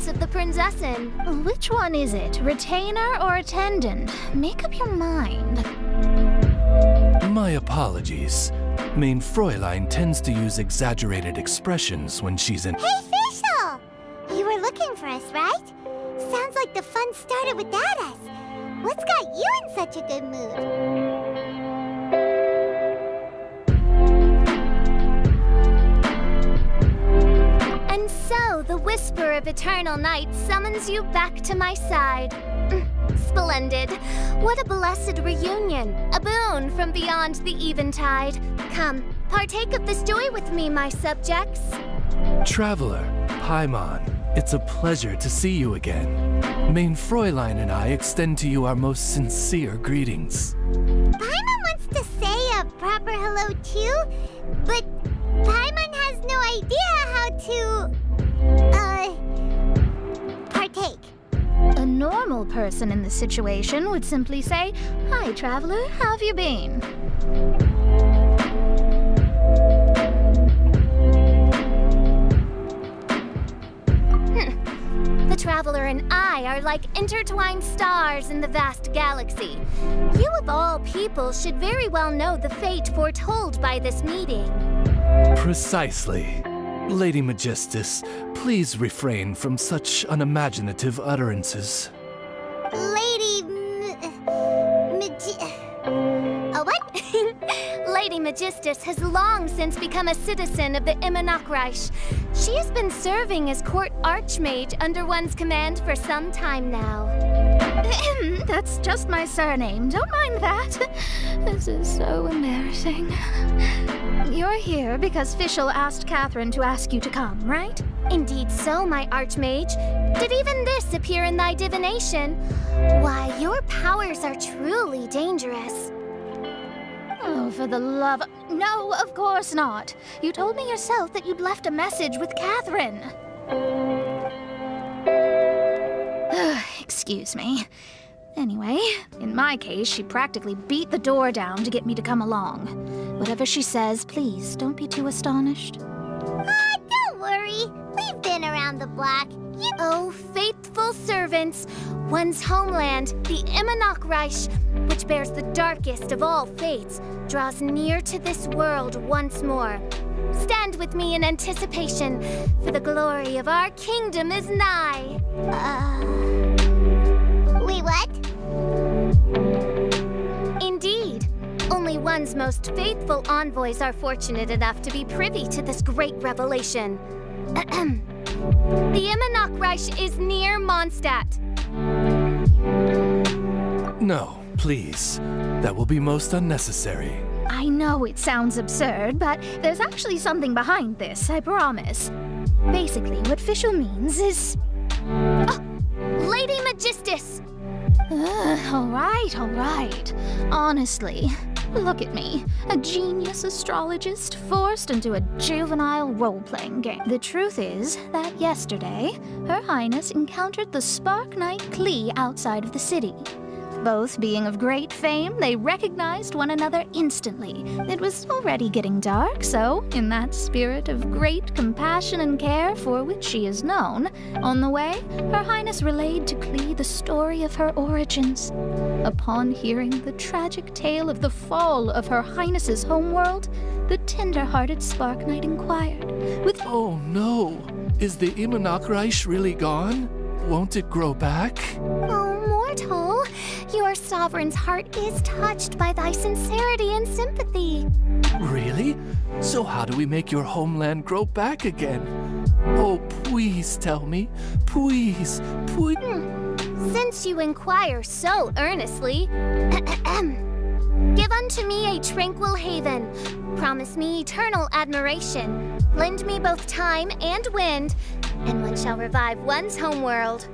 servants of the Prinzessin. Which one is it, retainer or attendant? Make up your mind. My apologies. Main Fräulein tends to use exaggerated expressions when she's in— Hey, Fischl! You were looking for us, right? Sounds like the fun started without us. What's got you in such a good mood? And so, the whisper of eternal night summons you back to my side. Splendid. What a blessed reunion. A boon from beyond the eventide. Come, partake of this joy with me, my subjects. Traveler, Paimon, it's a pleasure to see you again. Main Fräulein and I extend to you our most sincere greetings. Paimon wants to say a proper hello too, but Paimon has no idea how to, partake. A normal person in this situation would simply say, "Hi, traveler, how have you been?" The Traveler and I are like intertwined stars in the vast galaxy. You of all people should very well know the fate foretold by this meeting. Precisely. Lady Magistus, please refrain from such unimaginative utterances. What? Lady Magistus has long since become a citizen of the Immonachreich. She has been serving as court archmage under one's command for some time now. That's just my surname. Don't mind that. This is so embarrassing. You're here because Fischl asked Catherine to ask you to come, right? Indeed so, my archmage. Did even this appear in thy divination? Why, your powers are truly dangerous. Oh, for the love... No, of course not. You told me yourself that you'd left a message with Catherine. Excuse me. Anyway, in my case, she practically beat the door down to get me to come along. Whatever she says, please don't be too astonished. Don't worry. We've been around the block. Oh, faithful servants, one's homeland, the Immonachreich, which bears the darkest of all fates, draws near to this world once more. Stand with me in anticipation, for the glory of our kingdom is nigh. Wait, what? Indeed. Only one's most faithful envoys are fortunate enough to be privy to this great revelation. The Immonachreich is near Mondstadt. No, please. That will be most unnecessary. I know it sounds absurd, but there's actually something behind this, I promise. Basically, what Fischl means is... Lady Magistus! All right. Honestly, look at me. A genius astrologist forced into a juvenile role-playing game. The truth is that yesterday, Her Highness encountered the Spark Knight Klee outside of the city. Both being of great fame, they recognized one another instantly. It was already getting dark, so, in that spirit of great compassion and care for which she is known, on the way, Her Highness relayed to Klee the story of her origins. Upon hearing the tragic tale of the fall of Her Highness's homeworld, the tender-hearted Spark Knight inquired, with— Oh no! Is the Immonachreich really gone? Won't it grow back? Oh, mortal, your sovereign's heart is touched by thy sincerity and sympathy. Really? So how do we make your homeland grow back again? Oh, please tell me. Please. Since you inquire so earnestly, give unto me a tranquil haven. Promise me eternal admiration. Lend me both time and wind, and one shall revive one's homeworld.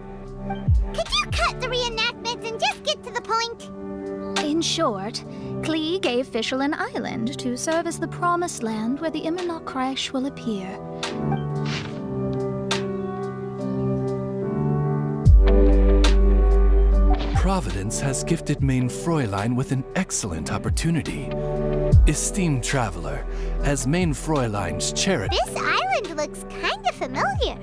Could you cut the reenactments and just get to the point? In short, Klee gave Fischl an island to serve as the promised land where the Immonachreich will appear. Providence has gifted Main Fräulein with an excellent opportunity. Esteemed traveler, as Main Fräulein's charity— This island looks kind of familiar.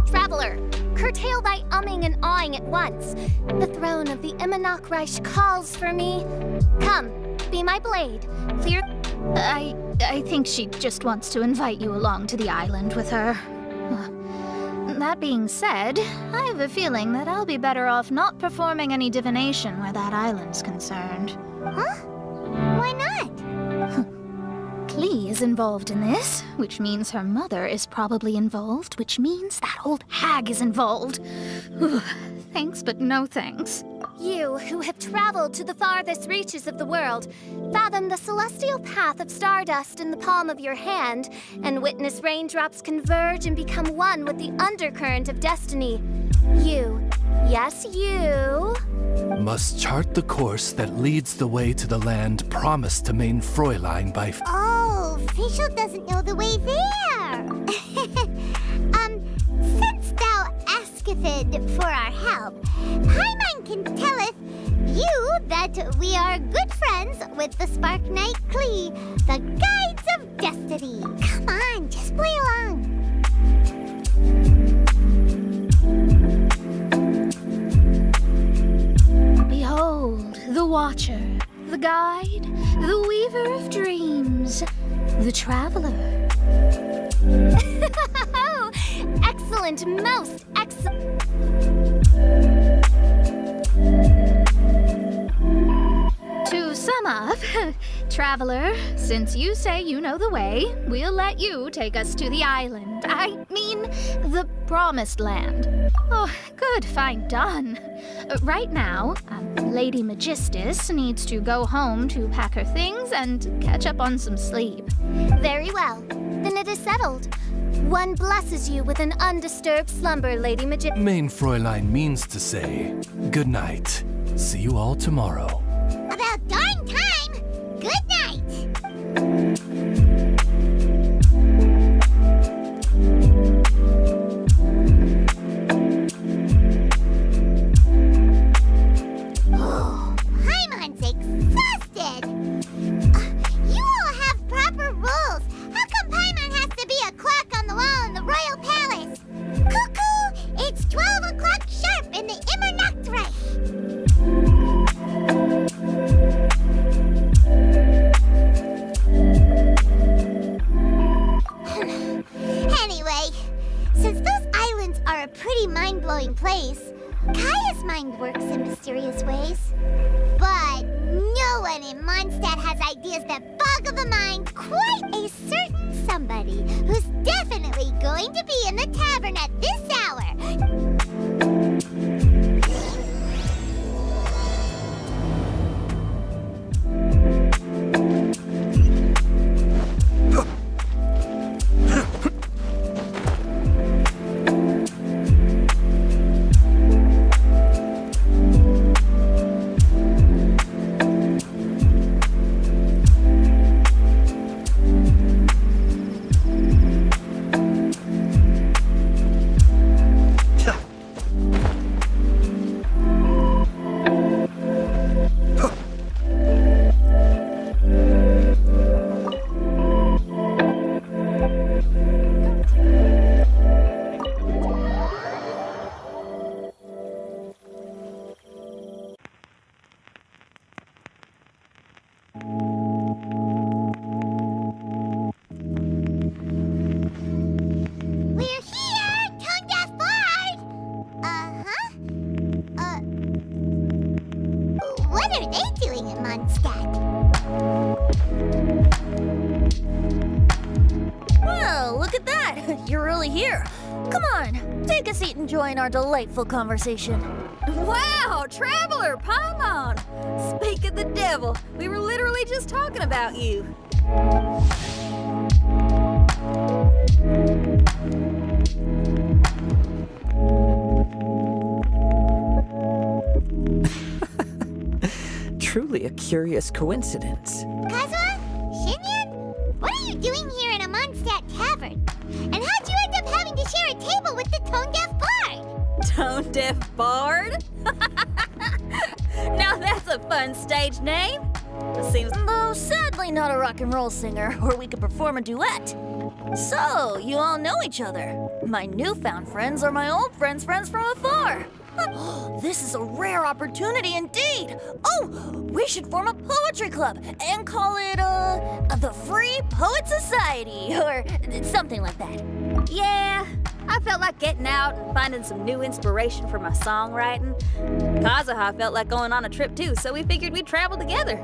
Traveler, curtail thy umming and awing at once. The throne of the Imanok Reich calls for me. Come, be my blade. Clear. I think she just wants to invite you along to the island with her. That being said, I have a feeling that I'll be better off not performing any divination where that island's concerned. Huh? Why not? Klee is involved in this, which means her mother is probably involved, which means that old hag is involved. Thanks, but no thanks. You, who have traveled to the farthest reaches of the world, fathom the celestial path of stardust in the palm of your hand, and witness raindrops converge and become one with the undercurrent of destiny. You, yes, you, Must chart the course that leads the way to the land promised to main Fräulein by Oh, Facial doesn't know the way there. Since thou asketh for our help, Paimon can telleth you that we are good friends with the Spark Knight Klee, the guides of destiny. Come on, just play along. Behold, the Watcher, the Guide, the Weaver of Dreams, the Traveler. excellent, most excellent. To sum up, Traveler, since you say you know the way, we'll let you take us to the island. I mean, the Promised Land. Oh, good, fine, done. Right now, Lady Magistus needs to go home to pack her things and catch up on some sleep. Very well. Then it is settled. One blesses you with an undisturbed slumber, Lady Magician. main Fräulein means to say, good night. See you all tomorrow. About darn time! Good night! Oh, Paimon's exhausted! You all have proper rules. How come Paimon has to be a clock on the wall in the royal palace? Cuckoo! It's 12 o'clock sharp in the Immernachtreich! Anyway, since those islands are a pretty mind-blowing place, Kaya's mind works in mysterious ways. But no one in Mondstadt has ideas that boggle the mind quite a certain somebody who's definitely going to be in the tavern at this hour. We're here, Tongue Deaf Bard! What are they doing in Mondstadt? Well, look at that! You're really here. Come on, take a seat and join our delightful conversation. Wow, Traveler, Paimon! Speak of the devil, we were literally just talking about you. Truly a curious coincidence. Kazuha? Shinyan? What are you doing here in a Mondstadt tavern? And how'd you end up having to share a table with the Tone Deaf Bard? Tone Deaf Bard? Now that's a fun stage name. Seems, though sadly not a rock and roll singer, or we could perform a duet. So, you all know each other. My newfound friends are my old friends' friends from afar. This is a rare opportunity indeed. Oh, we should form a poetry club and call it, the Free Poet Society, or something like that. Yeah, I felt like getting out and finding some new inspiration for my songwriting. Kazuha felt like going on a trip too, so we figured we'd travel together.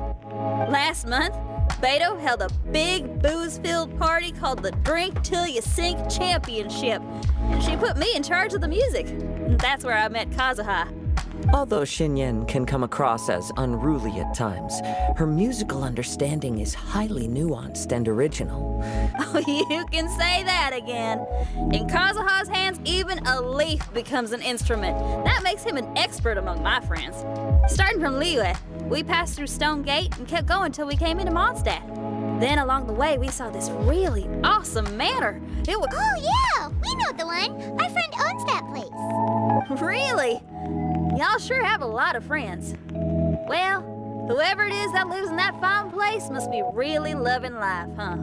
Last month, Beto held a big booze-filled party called the Drink Till You Sink Championship, and she put me in charge of the music. And that's where I met Kazuha. Although Xinyan can come across as unruly at times, her musical understanding is highly nuanced and original. Oh, you can say that again. In Kazuha's hands, even a leaf becomes an instrument. That makes him an expert among my friends. Starting from Liyue, we passed through Stone Gate and kept going till we came into Mondstadt. Then along the way, we saw this really awesome manor. It was... Oh, yeah! We know the one! Our friend owns that place. Really? Y'all sure have a lot of friends. Well, whoever it is that lives in that fine place must be really loving life, huh?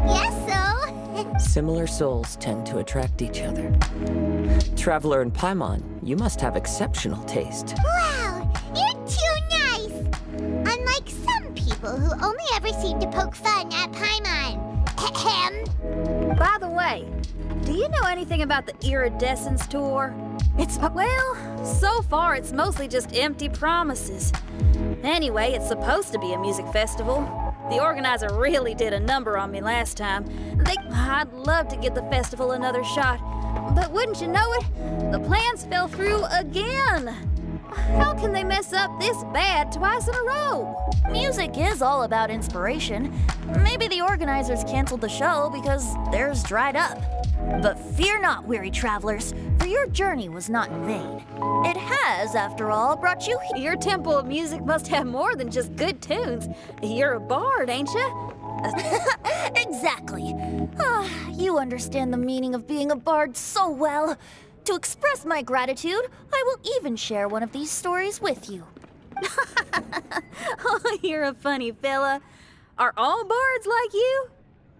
Yes, so. Similar souls tend to attract each other. Traveler and Paimon, you must have exceptional taste. Wow, you're too nice! Unlike some people who only ever seem to poke fun at Paimon. Ahem. By the way, do you know anything about the Iridescence tour? Well, so far it's mostly just empty promises. Anyway, it's supposed to be a music festival. The organizer really did a number on me last time. I'd love to give the festival another shot. But wouldn't you know it, the plans fell through again. How can they mess up this bad twice in a row? Music is all about inspiration. Maybe the organizers canceled the show because theirs dried up. But fear not, weary travelers, for your journey was not in vain. It has, after all, brought you here. Your temple of music must have more than just good tunes. You're a bard, ain't you? Exactly. You understand the meaning of being a bard so well. To express my gratitude, I will even share one of these stories with you. Oh, you're a funny fella. Are all bards like you?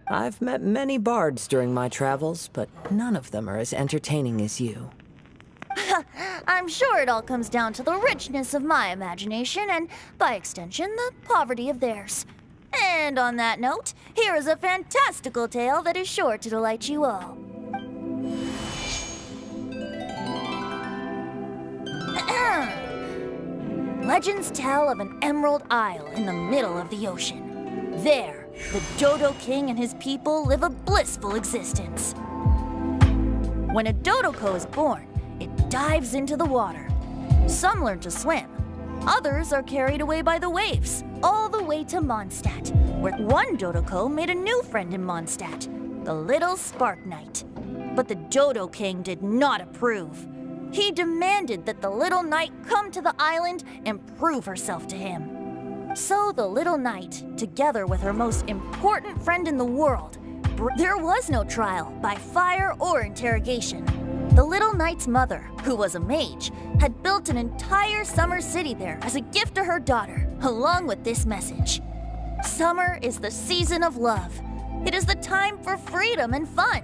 I've met many bards during my travels, but none of them are as entertaining as you. I'm sure it all comes down to the richness of my imagination and, by extension, the poverty of theirs. And on that note, here is a fantastical tale that is sure to delight you all. Legends tell of an emerald isle in the middle of the ocean. There, the Dodo King and his people live a blissful existence. When a Dodoko is born, it dives into the water. Some learn to swim. Others are carried away by the waves, all the way to Mondstadt, where one Dodoko made a new friend in Mondstadt, the little Spark Knight. But the Dodo King did not approve. He demanded that the little knight come to the island and prove herself to him. So the little knight, together with her most important friend in the world, there was no trial by fire or interrogation. The little knight's mother, who was a mage, had built an entire summer city there as a gift to her daughter, along with this message. Summer is the season of love. It is the time for freedom and fun.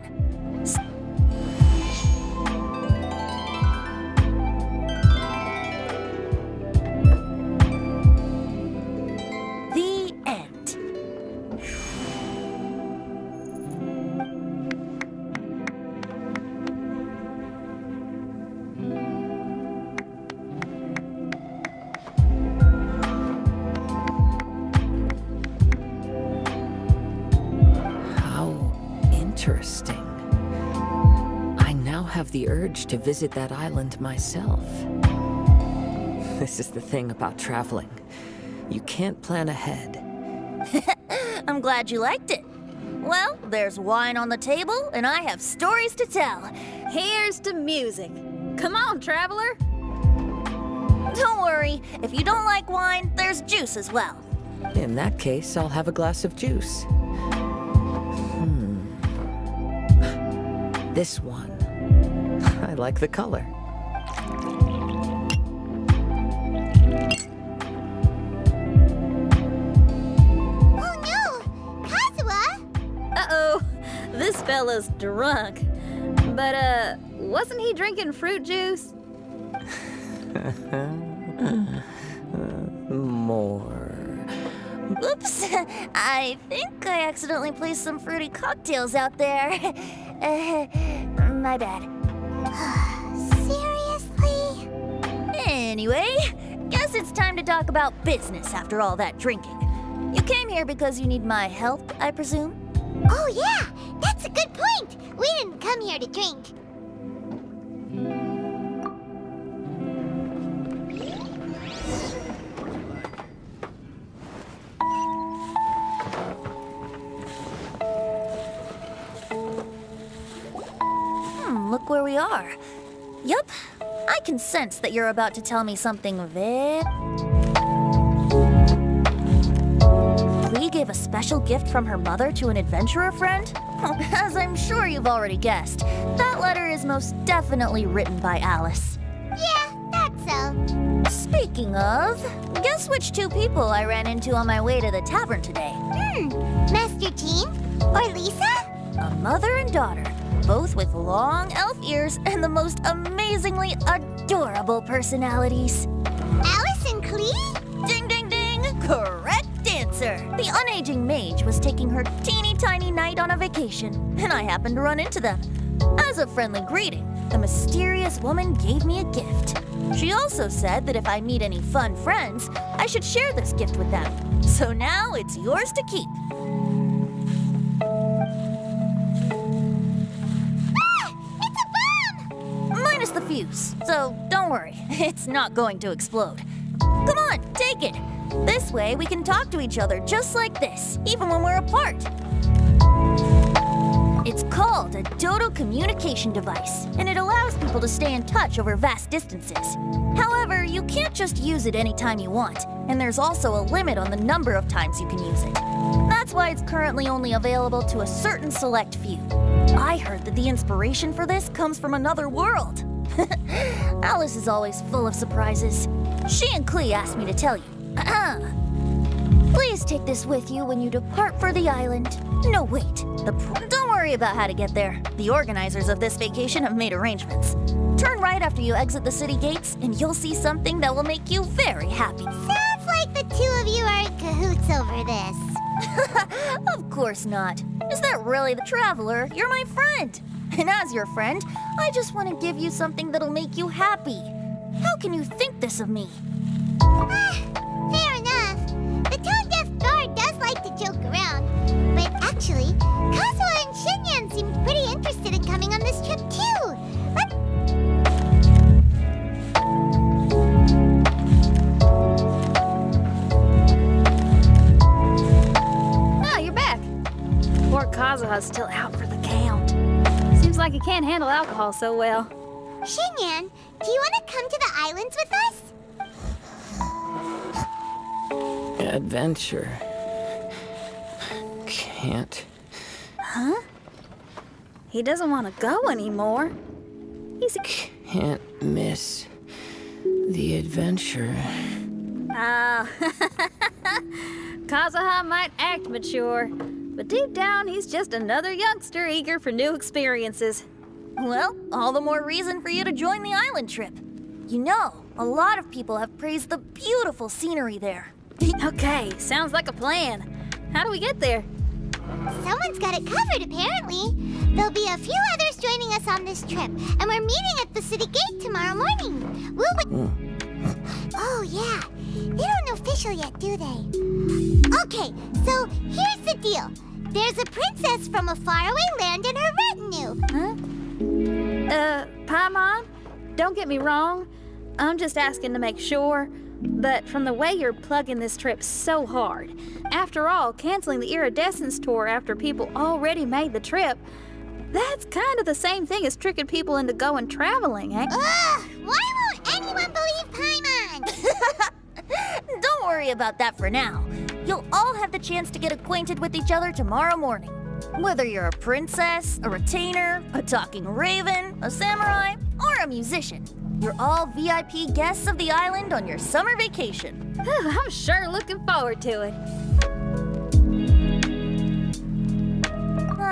The end. Interesting. I now have the urge to visit that island myself. This is the thing about traveling. You can't plan ahead. I'm glad you liked it. Well, there's wine on the table, and I have stories to tell. Here's to music. Come on, traveler. Don't worry, if you don't like wine, there's juice as well. In that case, I'll have a glass of juice. This one. I like the color. Oh no! Kazuha! Uh-oh. fella's drunk. But, wasn't he drinking fruit juice? More. Oops, I think I accidentally placed some fruity cocktails out there. My bad. Seriously? Anyway, guess it's time to talk about business after all that drinking. You came here because you need my help, I presume? Oh yeah, that's a good point. We didn't come here to drink. Look where we are. Yup, I can sense that you're about to tell me something very... Lee gave a special gift from her mother to an adventurer friend? As I'm sure you've already guessed, that letter is most definitely written by Alice. Yeah, that's so. Speaking of, guess which two people I ran into on my way to the tavern today? Master Jean? Or Lisa? A mother and daughter, both with long elf ears and the most amazingly adorable personalities. Alice and Klee? Ding, ding, ding! Correct answer! The unaging mage was taking her teeny tiny knight on a vacation, and I happened to run into them. As a friendly greeting, the mysterious woman gave me a gift. She also said that if I meet any fun friends, I should share this gift with them. So now it's yours to keep. It's a bomb! Minus the fuse, so don't worry, it's not going to explode. Come on, take it. This way we can talk to each other just like this, even when we're apart. It's called a Dodo communication device, and it allows people to stay in touch over vast distances. However, you can't just use it anytime you want, and there's also a limit on the number of times you can use it. That's why it's currently only available to a certain select few. I heard that the inspiration for this comes from another world. Alice is always full of surprises. She and Klee asked me to tell you. Please take this with you when you depart for the island. No, wait. Don't worry about how to get there. The organizers of this vacation have made arrangements. Turn right after you exit the city gates, and you'll see something that will make you very happy. Sounds like the two of you are in cahoots over this. Of course not. Is that really the traveler? You're my friend. And as your friend, I just want to give you something that'll make you happy. How can you think this of me? Fair enough. The tone-deaf guard does like to joke around. But actually, Kazuha and Shinyan seemed pretty interested in coming on this trip too. Ah, you're back. Poor Kazuha's still out for the count. Seems like he can't handle alcohol so well. Shinyan, do you want to come to the islands with us? Adventure. Can't. Huh? He doesn't want to go anymore. He's Can't miss the adventure. Kazuha might act mature, but deep down he's just another youngster eager for new experiences. Well, all the more reason for you to join the island trip. You know, a lot of people have praised the beautiful scenery there. Okay, sounds like a plan. How do we get there? Someone's got it covered, apparently. There'll be a few others joining us on this trip, and we're meeting at the city gate tomorrow morning. Oh, yeah. They don't official yet, do they? Okay, so here's the deal. There's a princess from a faraway land and her retinue. Huh? Paimon, don't get me wrong. I'm just asking to make sure. But from the way you're plugging this trip so hard, after all, canceling the iridescence tour after people already made the trip, that's kind of the same thing as tricking people into going traveling, eh? Ugh! Why won't anyone believe Paimon? Don't worry about that for now. You'll all have the chance to get acquainted with each other tomorrow morning. Whether you're a princess, a retainer, a talking raven, a samurai, or a musician, you're all VIP guests of the island on your summer vacation. I'm sure looking forward to it.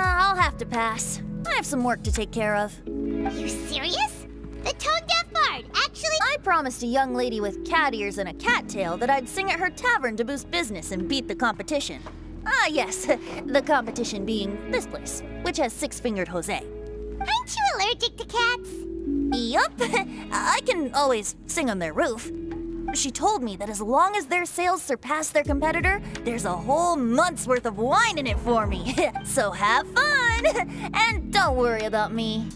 I'll have to pass. I have some work to take care of. You serious? The tone-deaf bard actually... I promised a young lady with cat ears and a cat tail that I'd sing at her tavern to boost business and beat the competition. Ah, yes, the competition being this place, which has six-fingered Jose. Aren't you allergic to cats? Yup, I can always sing on their roof. She told me that as long as their sales surpass their competitor, there's a whole month's worth of wine in it for me. So have fun! And don't worry about me.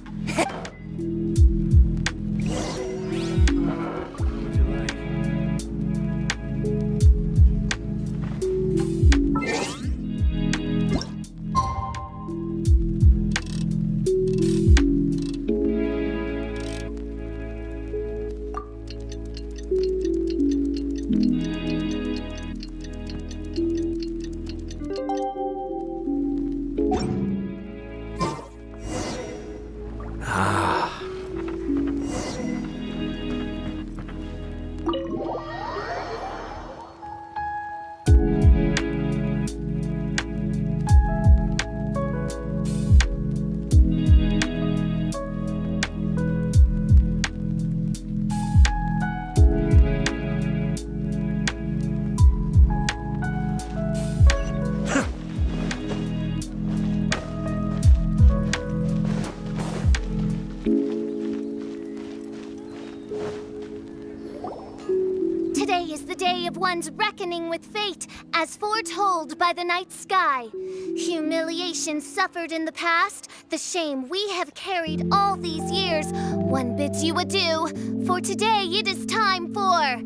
Today is the day of one's reckoning with fate, as foretold by the night sky. Humiliation suffered in the past, the shame we have carried all these years. One bids you adieu, for today it is time for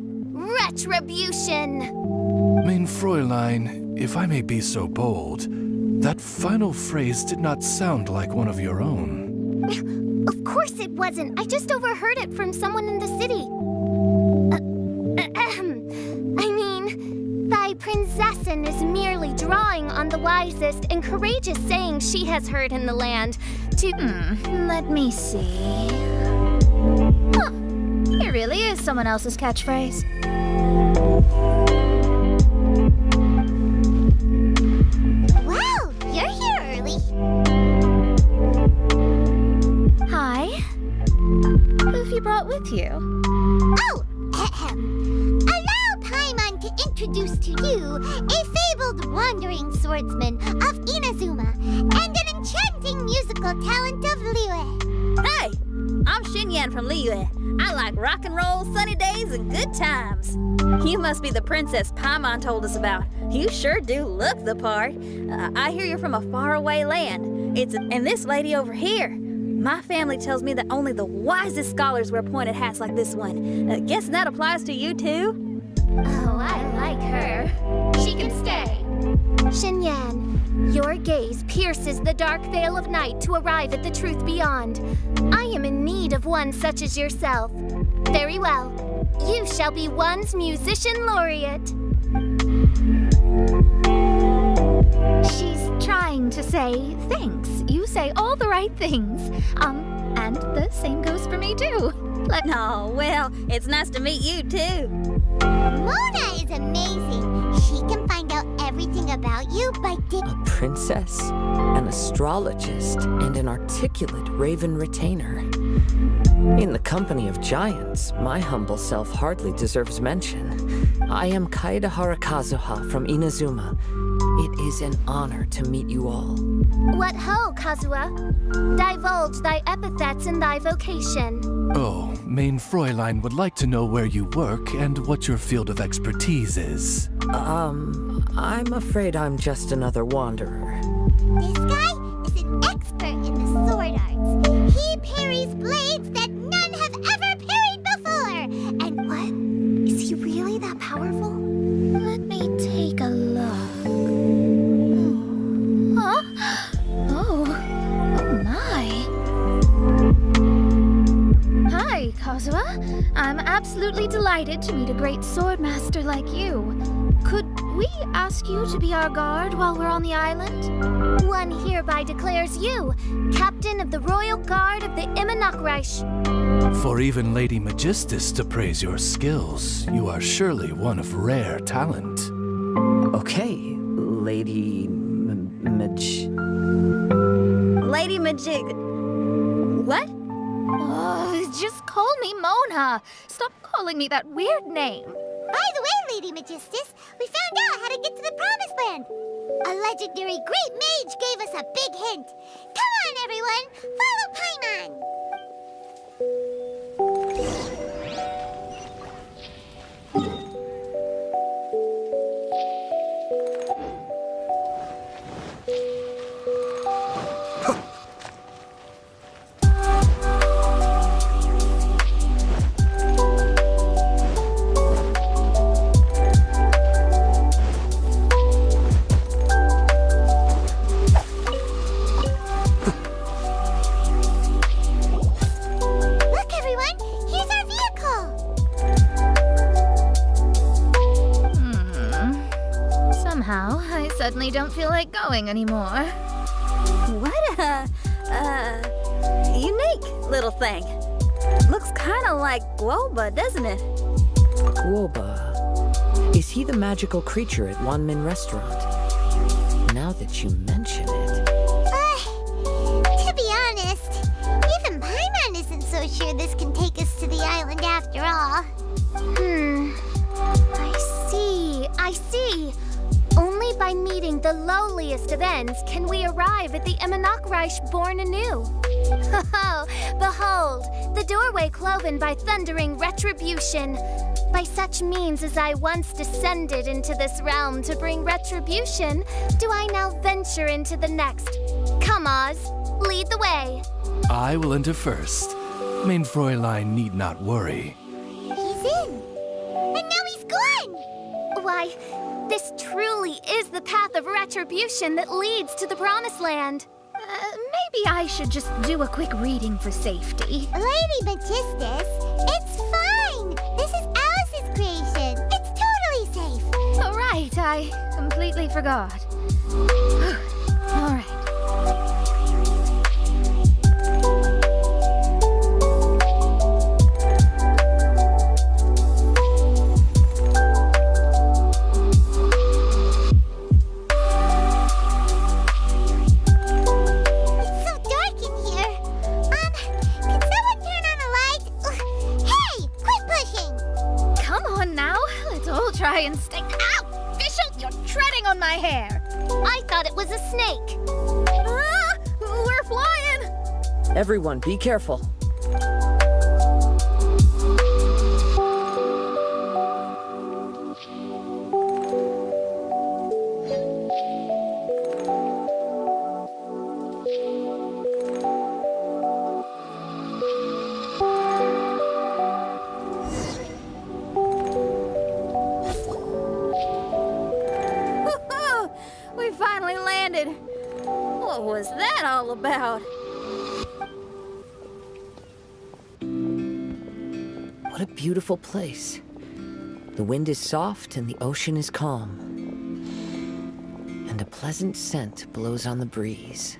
retribution. Mein Fräulein, if I may be so bold, that final phrase did not sound like one of your own. Of course it wasn't. I just overheard it from someone in the city. I mean, thy prinzessin is merely drawing on the wisest and courageous sayings she has heard in the land to... Let me see. Huh, it really is someone else's catchphrase. Wow, you're here early. Hi. Who have you brought with you? Oh, ahem. Allow Paimon to introduce to you a fabled wandering swordsman of Inazuma and an enchanting musical talent of Liyue. Hey, I'm Xinyan from Liyue. I like rock and roll, sunny days, and good times. You must be the princess Paimon told us about. You sure do look the part. I hear you're from a faraway land. And this lady over here. My family tells me that only the wisest scholars wear pointed hats like this one. Guessing that applies to you too? Oh, I like her. She can stay. Xinyan, your gaze pierces the dark veil of night to arrive at the truth beyond. I am in need of one such as yourself. Very well. You shall be one's musician laureate. She's trying to say thanks. You say all the right things. And the same goes for me too. Oh, well, it's nice to meet you too. Mona is amazing. She can find out everything about you by A princess, an astrologist, and an articulate raven retainer. In the company of giants, my humble self hardly deserves mention. I am Kaida Harakazuha from Inazuma. It is an honor to meet you all. What ho, Kazuha? Divulge thy epithets and thy vocation. Oh, Mein Fräulein would like to know where you work and what your field of expertise is. I'm afraid I'm just another wanderer. This guy is an expert in the sword arts. He parries blades that none have ever parried before. And what? Is he really that powerful? Let me take a look. Huh? Oh my. Hi, Kazuha. I'm absolutely delighted to meet a great sword master like you. Could we ask you to be our guard while we're on the island? One hereby declares you captain of the royal guard of the Immonok-Reich. For even Lady Magistus to praise your skills, you are surely one of rare talent. Okay, Lady Maj... Lady Magic... What? Oh, just call me Mona. Stop calling me that weird name. By the way, Lady Magistus, we found out how to get to the Promised Land. A legendary great mage gave us a big hint. Come on, everyone, follow Paimon. Look, everyone, here's our vehicle. Somehow, I suddenly don't feel like going anymore. What a... unique little thing. Looks kind of like Guoba, doesn't it? Guoba. Is he the magical creature at Wanmin Restaurant? Now that you mention it... To be honest, even Paimon isn't so sure this can take us to the island after all. I see. Only by meeting the lowliest of ends can we arrive at the Immonocreich born anew. Oh, behold, the doorway cloven by thundering retribution. By such means as I once descended into this realm to bring retribution, do I now venture into the next. Come, Oz, lead the way. I will enter first. Main Fräulein need not worry. He's in. And now he's gone. Why, this truly is the path of retribution that leads to the Promised Land. Maybe I should just do a quick reading for safety. Lady Magistus, it's fine. This is Alice's creation. It's totally safe. All right, I completely forgot. All right. It's so dark in here. Can someone turn on a light? Hey, quit pushing. Come on now, let's all try and stay. Ow! Bishop, you're treading on my hair. I thought it was a snake. Ah, we're flying! Everyone, be careful. We finally landed. What was that all about? What a beautiful place. The wind is soft and the ocean is calm. And a pleasant scent blows on the breeze.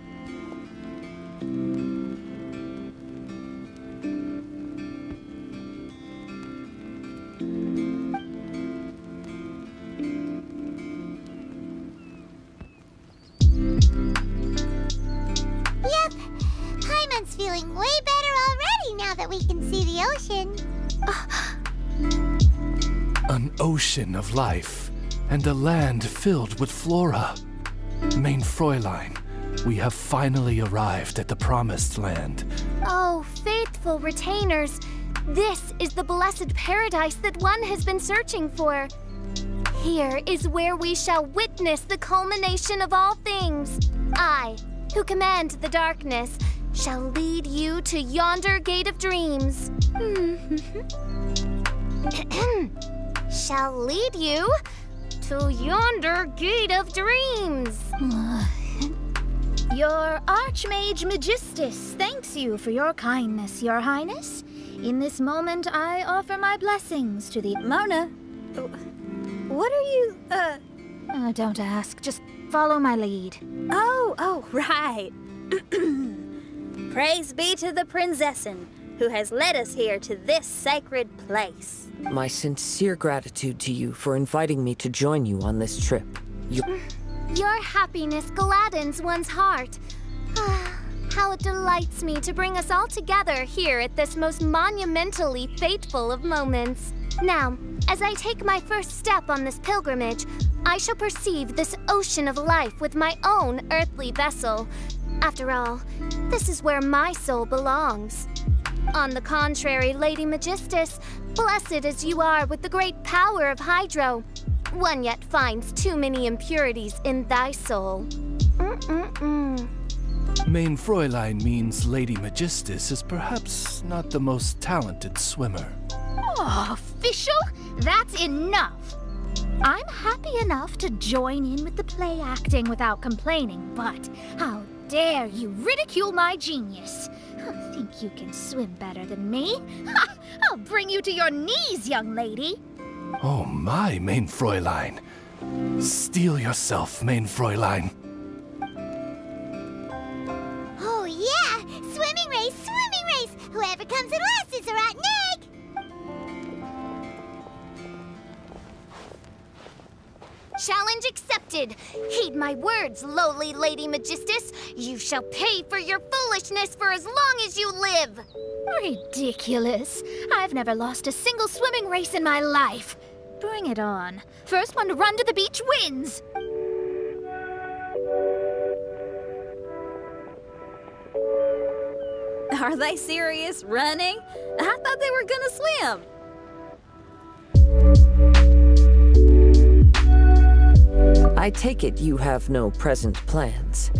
Yep, Paimon's feeling way better already now that we can see the ocean. An ocean of life, and a land filled with flora. Main Fräulein, we have finally arrived at the Promised Land. Oh, faithful retainers, this is the blessed paradise that one has been searching for. Here is where we shall witness the culmination of all things. I, who command the darkness, shall lead you to yonder gate of dreams. Shall lead you to yonder gate of dreams. Your Archmage Magistus thanks you for your kindness, Your Highness. In this moment, I offer my blessings to the... Mona, what are you, don't ask, just follow my lead. Oh, right. Praise be to the Prinzessin, who has led us here to this sacred place. My sincere gratitude to you for inviting me to join you on this trip. Your happiness gladdens one's heart. How it delights me to bring us all together here at this most monumentally fateful of moments. Now, as I take my first step on this pilgrimage, I shall perceive this ocean of life with my own earthly vessel. After all, this is where my soul belongs. On the contrary, Lady Magistus, blessed as you are with the great power of Hydro, one yet finds too many impurities in thy soul. Main Fräulein means Lady Magistus is perhaps not the most talented swimmer. Oh, official? That's enough. I'm happy enough to join in with the play acting without complaining, but how dare you ridicule my genius? Think you can swim better than me? Ha! I'll bring you to your knees, young lady. Oh my, Main Fräulein. Steel yourself, Main Fräulein. Oh yeah! Swimming race, swimming race! Whoever comes in last is a rotten egg! Challenge accepted. Heed my words, lowly Lady Magistus. You shall pay for your foolishness for as long as you live. Ridiculous. I've never lost a single swimming race in my life. Bring it on. First one to run to the beach wins. Are they serious? Running? I thought they were gonna swim. I take it you have no present plans.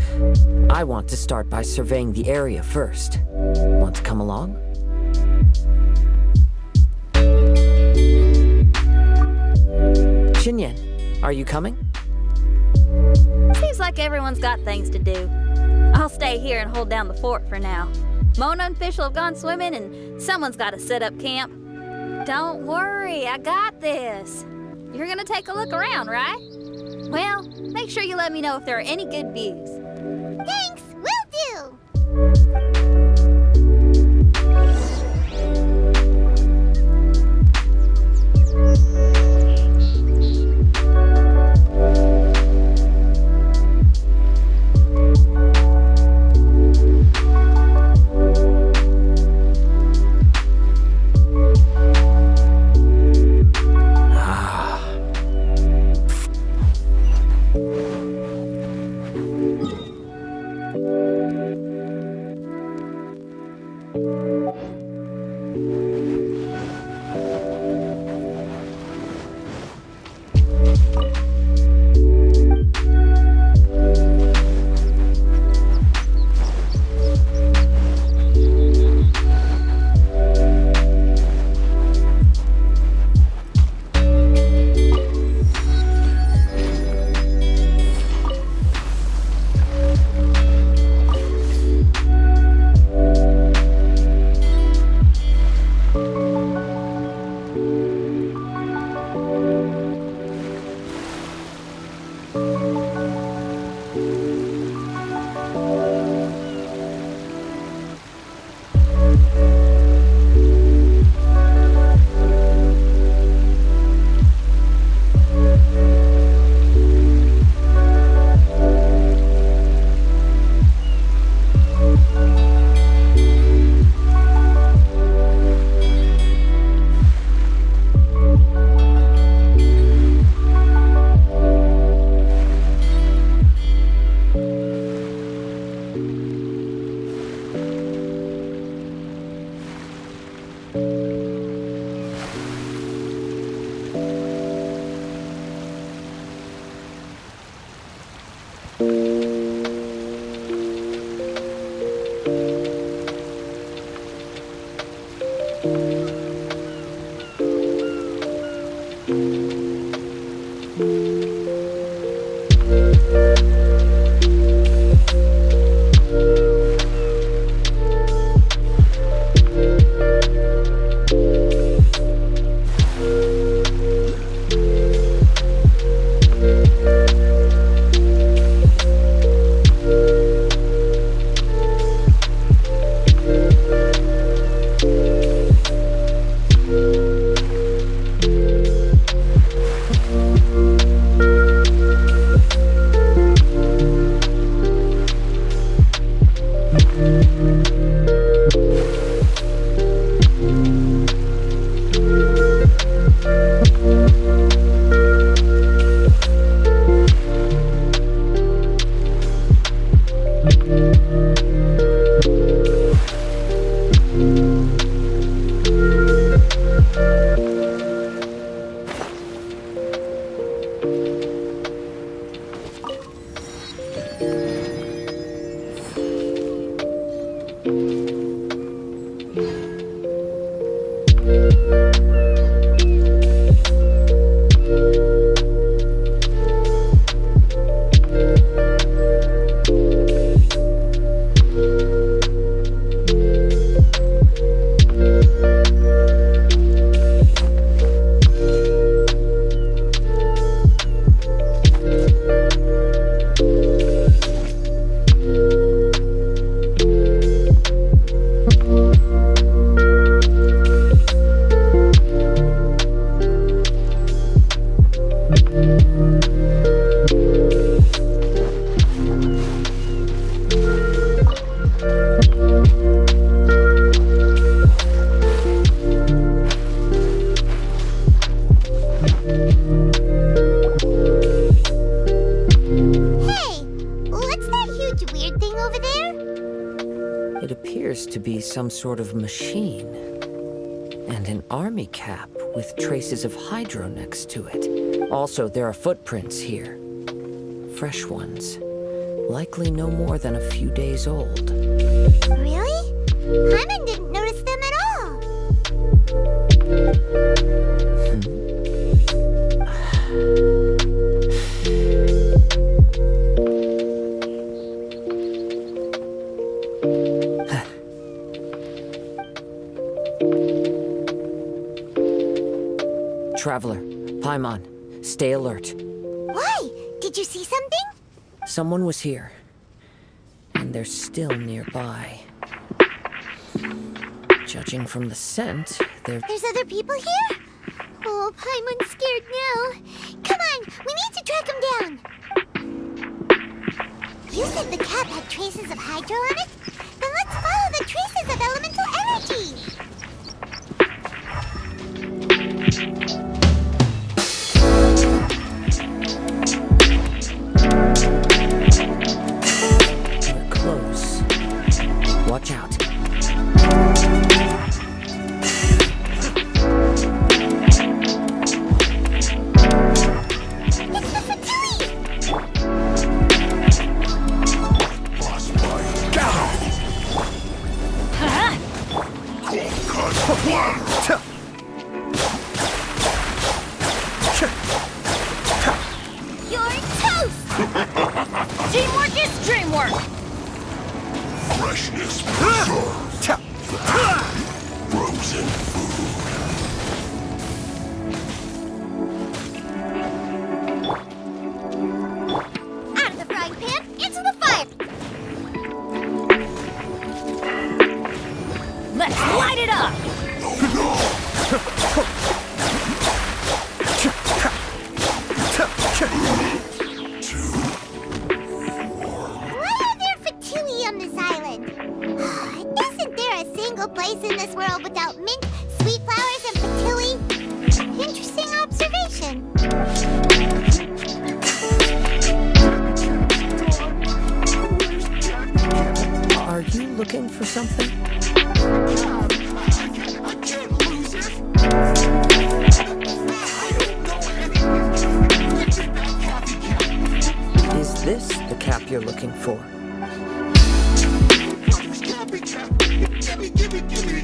I want to start by surveying the area first. Want to come along? Xinyan, are you coming? Seems like everyone's got things to do. I'll stay here and hold down the fort for now. Mona and Fischl have gone swimming, and someone's got to set up camp. Don't worry, I got this. You're gonna take a look around, right? Well, make sure you let me know if there are any good views. Thanks, will do! Hey, what's that huge weird thing over there? It appears to be some sort of machine. And an army cap with traces of hydro next to it. Also, there are footprints here. Fresh ones. Likely no more than a few days old. Really? Hyman didn't notice them at all. Traveler, Paimon, stay alert. Why? Did you see something? Someone was here. And they're still nearby. Judging from the scent, they're... There's other people here? Oh, Paimon's scared now. Come on, we need to track him down. You said the cap had traces of hydro on it? Then let's follow the traces of elemental energy. We're close. Watch out. It's the Fatui! You're toast! Teamwork is dreamwork! Freshness preserved. Frozen food. Out of the frying pan, into the fire! Let's light it up! Why are there Fatui on this island? Isn't there a single place in this world without mint, sweet flowers, and Fatui? Interesting observation. Are you looking for something? I can't lose it. Is this the cap you're looking for? Cappy cap. Gimme, gimme, gimme.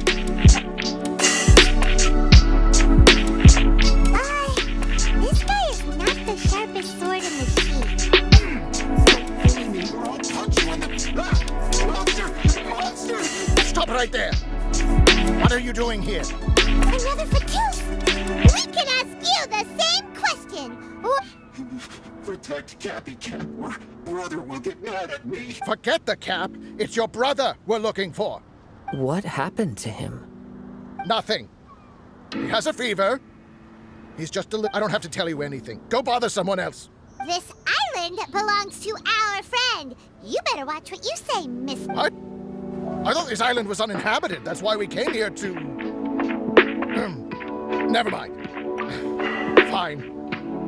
This guy is not the sharpest sword in the sheath. Don't me or I'll punch you in the... Monster! Monster! Stop right there! What are you doing here? Another Fatui! We can ask you the same question! Protect Cappy Cap or brother will get mad at me. Forget the cap. It's your brother we're looking for. What happened to him? Nothing. He has a fever. He's just a I don't have to tell you anything. Go bother someone else. This island belongs to our friend. You better watch what you say, Miss... What? I thought this island was uninhabited. That's why we came here to... Never mind. Fine.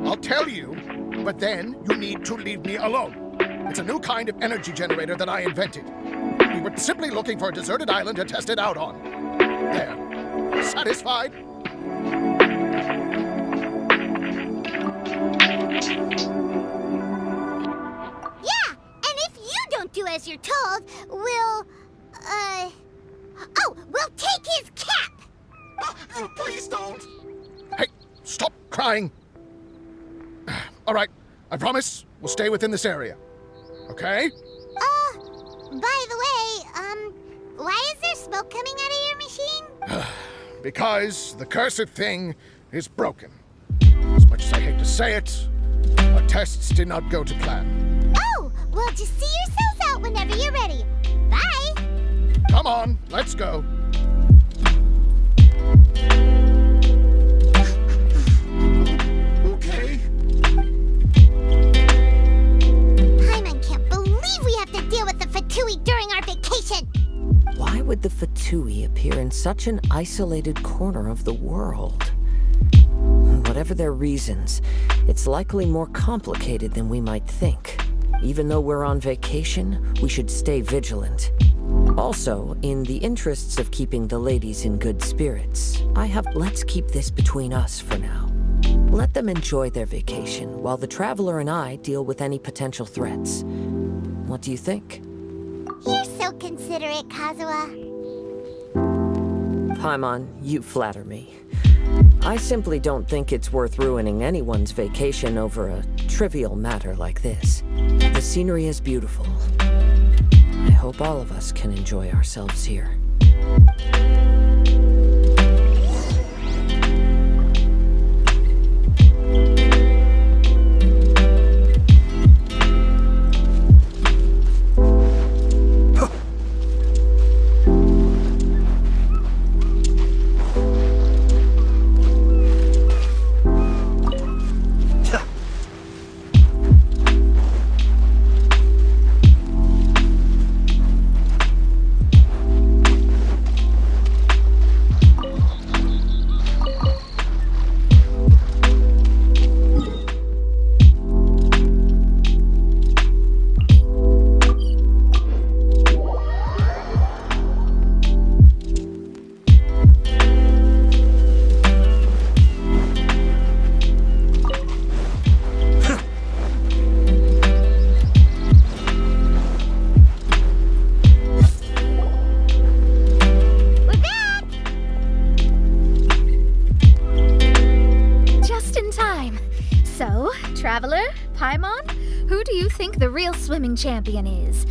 I'll tell you, but then you need to leave me alone. It's a new kind of energy generator that I invented. We were simply looking for a deserted island to test it out on. There. Satisfied? Yeah, and if you don't do as you're told, we'll take his cap! Please don't. Hey, stop crying. All right, I promise we'll stay within this area. Okay? By the way, why is there smoke coming out of your machine? Because the cursed thing is broken. As much as I hate to say it, our tests did not go to plan. Oh, well, just see yourselves out whenever you're ready. Bye! Come on, let's go. Okay. Paimon can't believe we have to deal with the Fatui during our vacation! Why would the Fatui appear in such an isolated corner of the world? Whatever whatever their reasons, it's likely more complicated than we might think. Even though we're on vacation, we should stay vigilant. Also, in the interests of keeping the ladies in good spirits, let's keep this between us for now. Let them enjoy their vacation, while the Traveler and I deal with any potential threats. What do you think? You're so considerate, Kazuha. Paimon, you flatter me. I simply don't think it's worth ruining anyone's vacation over a trivial matter like this. The scenery is beautiful. I hope all of us can enjoy ourselves here. Traveler, Paimon, who do you think the real swimming champion is?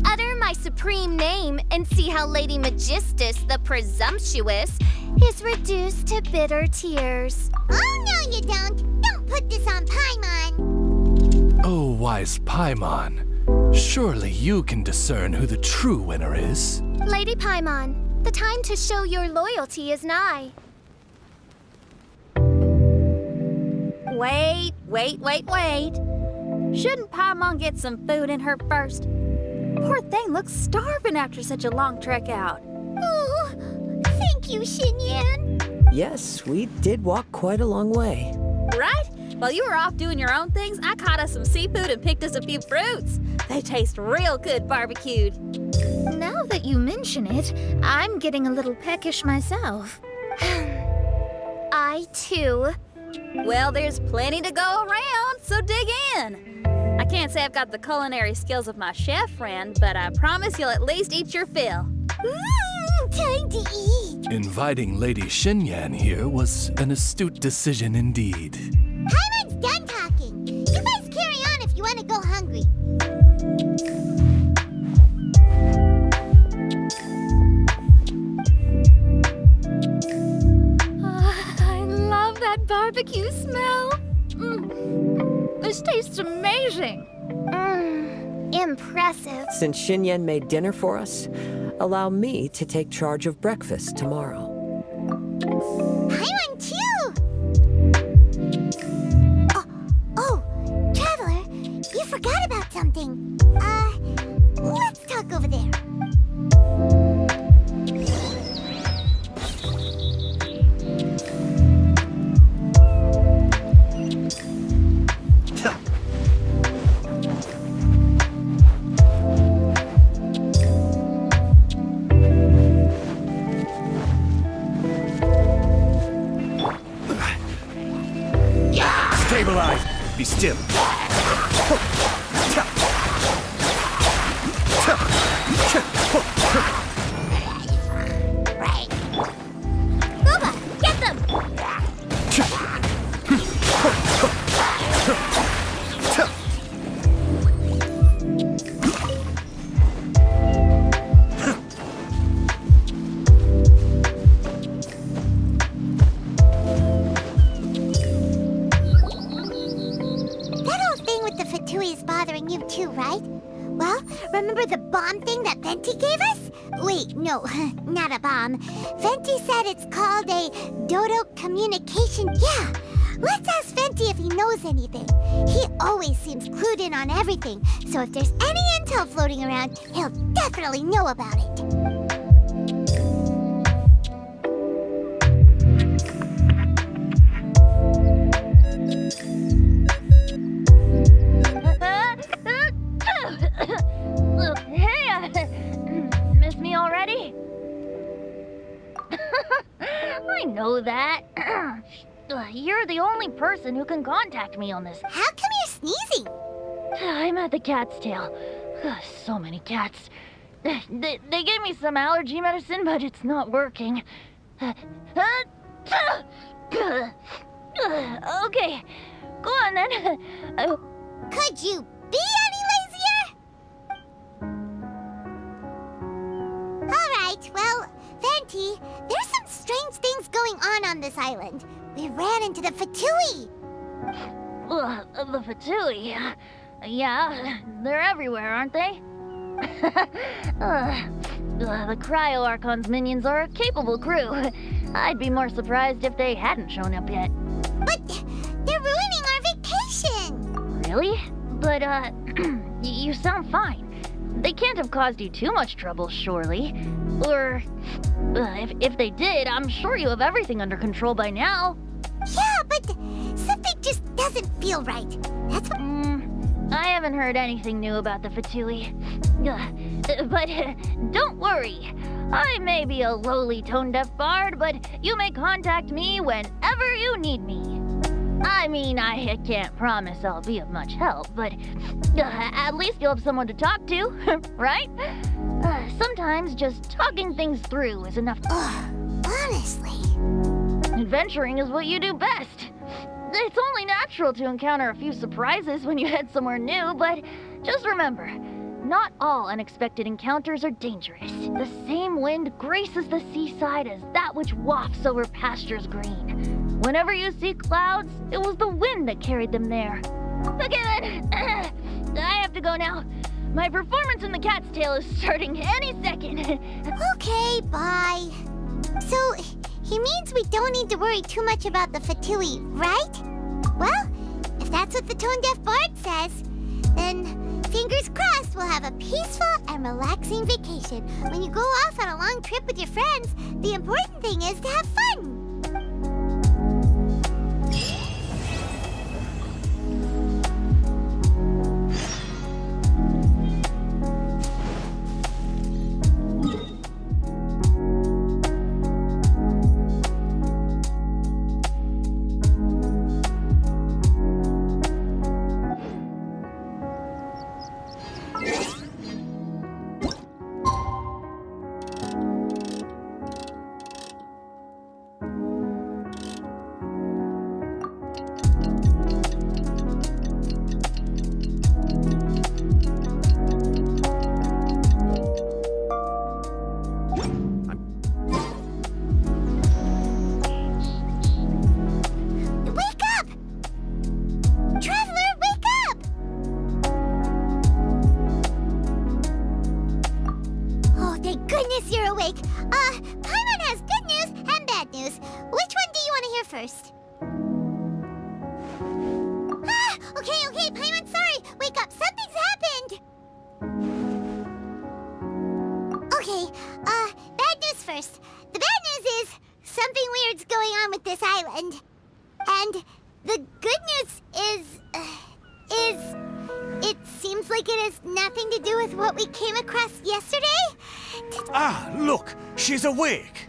Utter my supreme name and see how Lady Magistus the Presumptuous is reduced to bitter tears. Oh, no you don't. Don't put this on Paimon. Oh, wise Paimon. Surely you can discern who the true winner is. Lady Paimon, the time to show your loyalty is nigh. Wait. Shouldn't Paimon get some food in her first? Poor thing looks starving after such a long trek out. Oh, thank you, Xinyan. Yes, we did walk quite a long way. Right? While you were off doing your own things, I caught us some seafood and picked us a few fruits. They taste real good barbecued. Now that you mention it, I'm getting a little peckish myself. I, too. Well, there's plenty to go around, so dig in. I can't say I've got the culinary skills of my chef friend, but I promise you'll at least eat your fill. Time to eat. Inviting Lady Xinyan here was an astute decision indeed. Paimon's done talking. You guys carry on if you want to go hungry. I love that barbecue smell. This tastes amazing. Impressive. Since Xinyan made dinner for us, allow me to take charge of breakfast tomorrow. Paimon too. Oh, Traveler, you forgot about something. Let's talk over there. Stabilize! Be still! Booba, get them! Is bothering you too, right? Well, remember the bomb thing that Venti gave us? Wait, no, not a bomb. Venti said it's called a Dodo communication. Yeah, let's ask Venti if he knows anything. He always seems clued in on everything, so if there's any intel floating around, he'll definitely know about it. You're the only person who can contact me on this. How come you're sneezing? I'm at the cat's tail. So many cats. They gave me some allergy medicine, but it's not working. Okay, go on then. Could you be any lazier? Alright, well, Venti, there's some strange things going on this island. We ran into the Fatui. The Fatui. Yeah, they're everywhere, aren't they? The Cryo Archon's minions are a capable crew. I'd be more surprised if they hadn't shown up yet. But they're ruining our vacation. Really? But, you sound fine. They can't have caused you too much trouble, surely. Or, if they did, I'm sure you have everything under control by now. Yeah, but something just doesn't feel right. That's what... I haven't heard anything new about the Fatui. But don't worry. I may be a lowly tone-deaf bard, but you may contact me whenever you need me. I mean, I can't promise I'll be of much help, but at least you'll have someone to talk to, right? Sometimes just talking things through is enough. Honestly. Adventuring is what you do best. It's only natural to encounter a few surprises when you head somewhere new, but just remember, not all unexpected encounters are dangerous. The same wind graces the seaside as that which wafts over pastures green. Whenever you see clouds, it was the wind that carried them there. Okay then, I have to go now. My performance in the cat's tail is starting any second. Okay, bye. So, he means we don't need to worry too much about the Fatui, right? Well, if that's what the tone-deaf bard says, then fingers crossed we'll have a peaceful and relaxing vacation. When you go off on a long trip with your friends, the important thing is to have fun. Paimon has good news and bad news. Which one do you want to hear first? Okay, Paimon, sorry. Wake up, something's happened. Okay, bad news first. The bad news is something weird's going on with this island. And the good news is it seems like it has nothing to do with what we came across yesterday. Look, she's awake.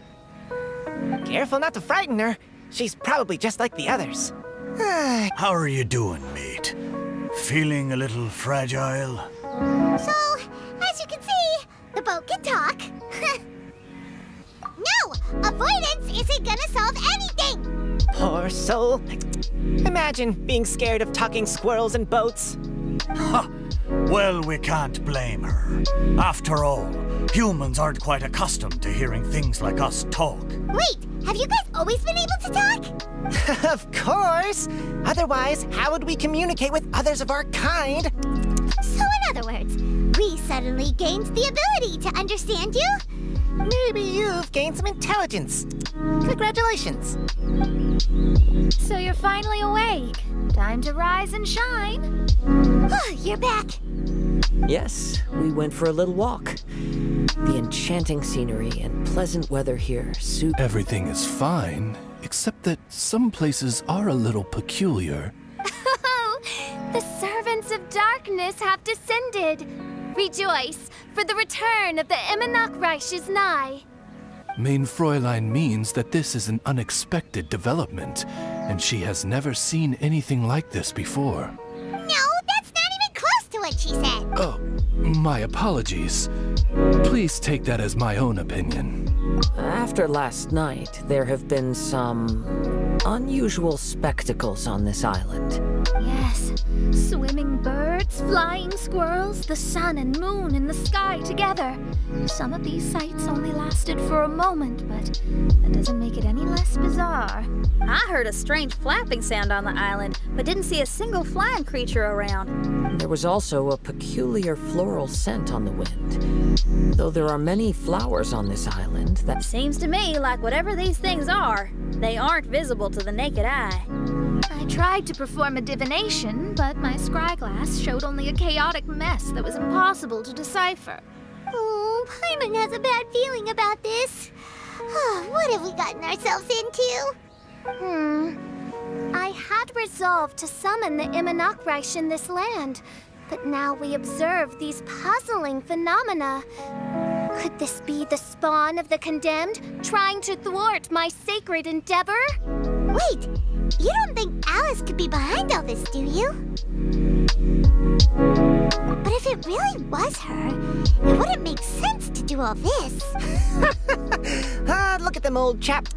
Careful not to frighten her. She's probably just like the others. How are you doing, mate? Feeling a little fragile? So, as you can see, the boat can talk. No! Avoidance isn't gonna solve anything! Poor soul. Imagine being scared of talking squirrels and boats. Ha! Well, we can't blame her. After all, humans aren't quite accustomed to hearing things like us talk. Wait, have you guys always been able to talk? Of course! Otherwise, how would we communicate with others of our kind? So in other words, we suddenly gained the ability to understand you? Maybe you've gained some intelligence. Congratulations. So you're finally awake. Time to rise and shine. Oh, you're back. Yes, we went for a little walk. The enchanting scenery and pleasant weather here suit. Everything is fine, except that some places are a little peculiar. Oh, the servants of darkness have descended. Rejoice, for the return of the Imanok Reich is nigh. Mein Fräulein means that this is an unexpected development. and she has never seen anything like this before. No, that's not even close to what she said. Oh, my apologies. Please take that as my own opinion. After last night, there have been some unusual spectacles on this island. Yes, swimming birds, flying squirrels, the sun and moon in the sky together. Some of these sights only lasted for a moment, but that doesn't make it any less bizarre. I heard a strange flapping sound on the island, but didn't see a single flying creature around. There was also a peculiar floral scent on the wind. Though there are many flowers on this island that... Seems to me like whatever these things are, they aren't visible to the naked eye. I tried to perform a divination, but my scryglass showed only a chaotic mess that was impossible to decipher. Oh, Paimon has a bad feeling about this. What have we gotten ourselves into? I had resolved to summon the Imanok in this land, but now we observe these puzzling phenomena. Could this be the spawn of the condemned, trying to thwart my sacred endeavor? Wait, you don't think Alice could be behind all this, do you? But if it really was her, it wouldn't make sense to do all this. Look at them, old chap.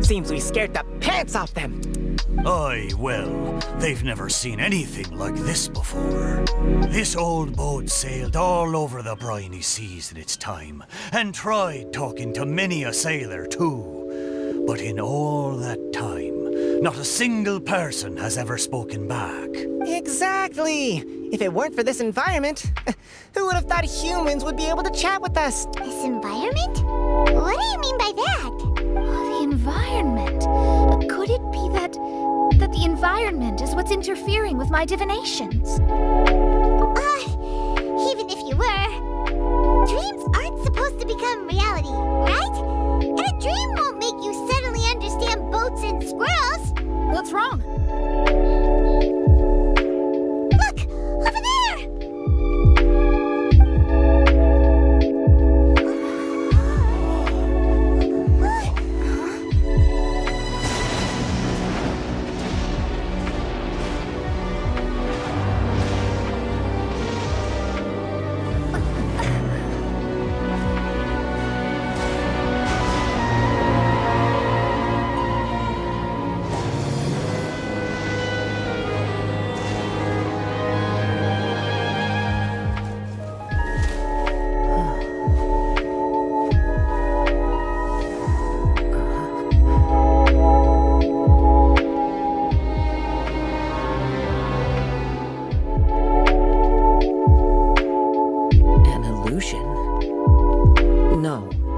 Seems we scared the pants off them. Aye, well, they've never seen anything like this before. This old boat sailed all over the briny seas in its time, and tried talking to many a sailor too. But in all that time, not a single person has ever spoken back. Exactly. If it weren't for this environment, who would have thought humans would be able to chat with us? This environment? What do you mean by that? The environment. Could it be that the environment is what's interfering with my divinations? Even if you were, dreams aren't supposed to become reality, right? And a dream won't make you suddenly understand boats and squirrels. What's wrong? Look, over there!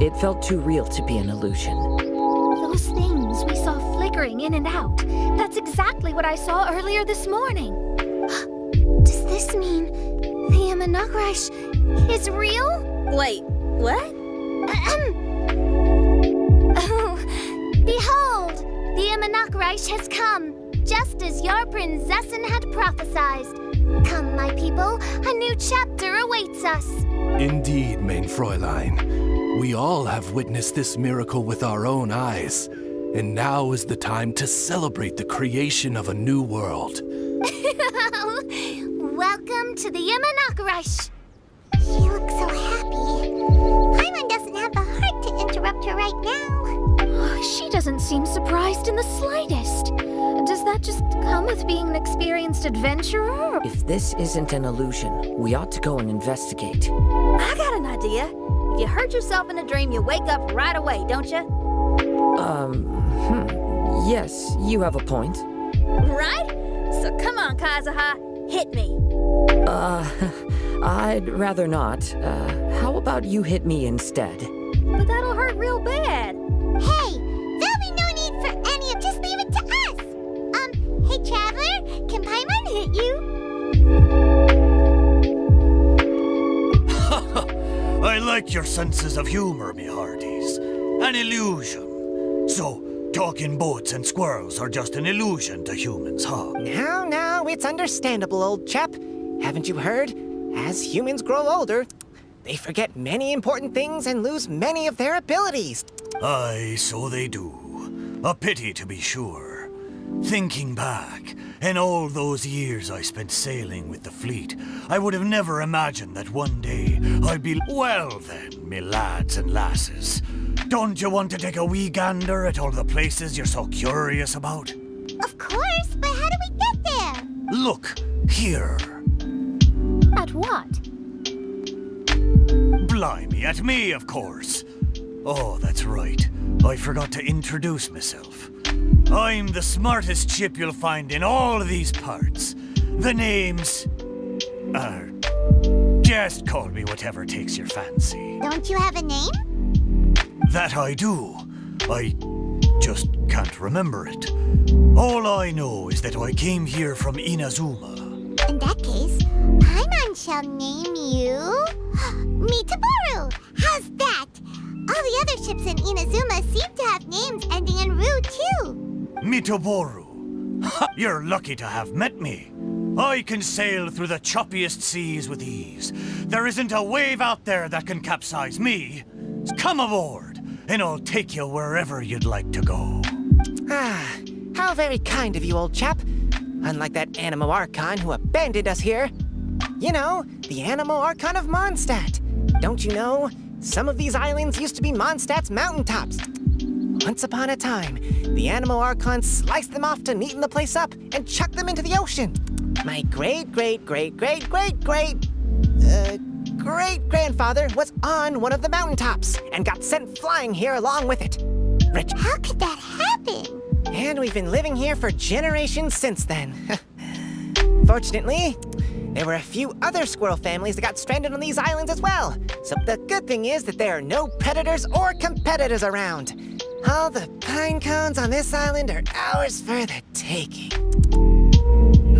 It felt too real to be an illusion. Those things we saw flickering in and out. That's exactly what I saw earlier this morning. Does this mean the Imanok is real? Wait, what? Behold, the Imanok has come, just as your Prinzessin had prophesied. Come, my people, a new chapter awaits us. Indeed, main Fräulein. We all have witnessed this miracle with our own eyes, and now is the time to celebrate the creation of a new world. Welcome to the Imanok. She looks so happy. Paimon doesn't have the heart to interrupt her right now. She doesn't seem surprised in the slightest. Does that just come with being an experienced adventurer? If this isn't an illusion, we ought to go and investigate. I got an idea. If you hurt yourself in a dream, you wake up right away, don't you? Yes, you have a point. Right? So come on, Kazuha, hit me. I'd rather not. How about you hit me instead? But that'll hurt real bad. Hey, there'll be no need for any of... Just leave it to us. Hey, Traveler, can Paimon hit you? I like your senses of humor, me hearties. An illusion. So, talking boats and squirrels are just an illusion to humans, huh? Now, it's understandable, old chap. Haven't you heard? As humans grow older, they forget many important things and lose many of their abilities. Aye, so they do. A pity, to be sure. Thinking back, in all those years I spent sailing with the fleet, I would have never imagined that one day I'd be... Well then, me lads and lasses, don't you want to take a wee gander at all the places you're so curious about? Of course, but how do we get there? Look, here. At what? Blimey, at me, of course. Oh, that's right. I forgot to introduce myself. I'm the smartest chip you'll find in all of these parts. The name's... just call me whatever takes your fancy. Don't you have a name? That I do. I just can't remember it. All I know is that I came here from Inazuma. In that case, Paimon shall name you... Mitaboru! How's that? All the other ships in Inazuma seem to have names ending in Ru, too. Mitaboru. Ha, you're lucky to have met me. I can sail through the choppiest seas with ease. There isn't a wave out there that can capsize me. Come aboard, and I'll take you wherever you'd like to go. Ah, how very kind of you, old chap. Unlike that Animo Archon who abandoned us here. You know, the Animo Archon of Mondstadt. Don't you know? Some of these islands used to be Mondstadt's mountaintops. Once upon a time, the Animo Archon sliced them off to neaten the place up and chucked them into the ocean. My great-grandfather was on one of the mountaintops and got sent flying here along with it. Rich. How could that happen? And we've been living here for generations since then. Fortunately, there were a few other squirrel families that got stranded on these islands as well. So the good thing is that there are no predators or competitors around. All the pine cones on this island are ours for the taking.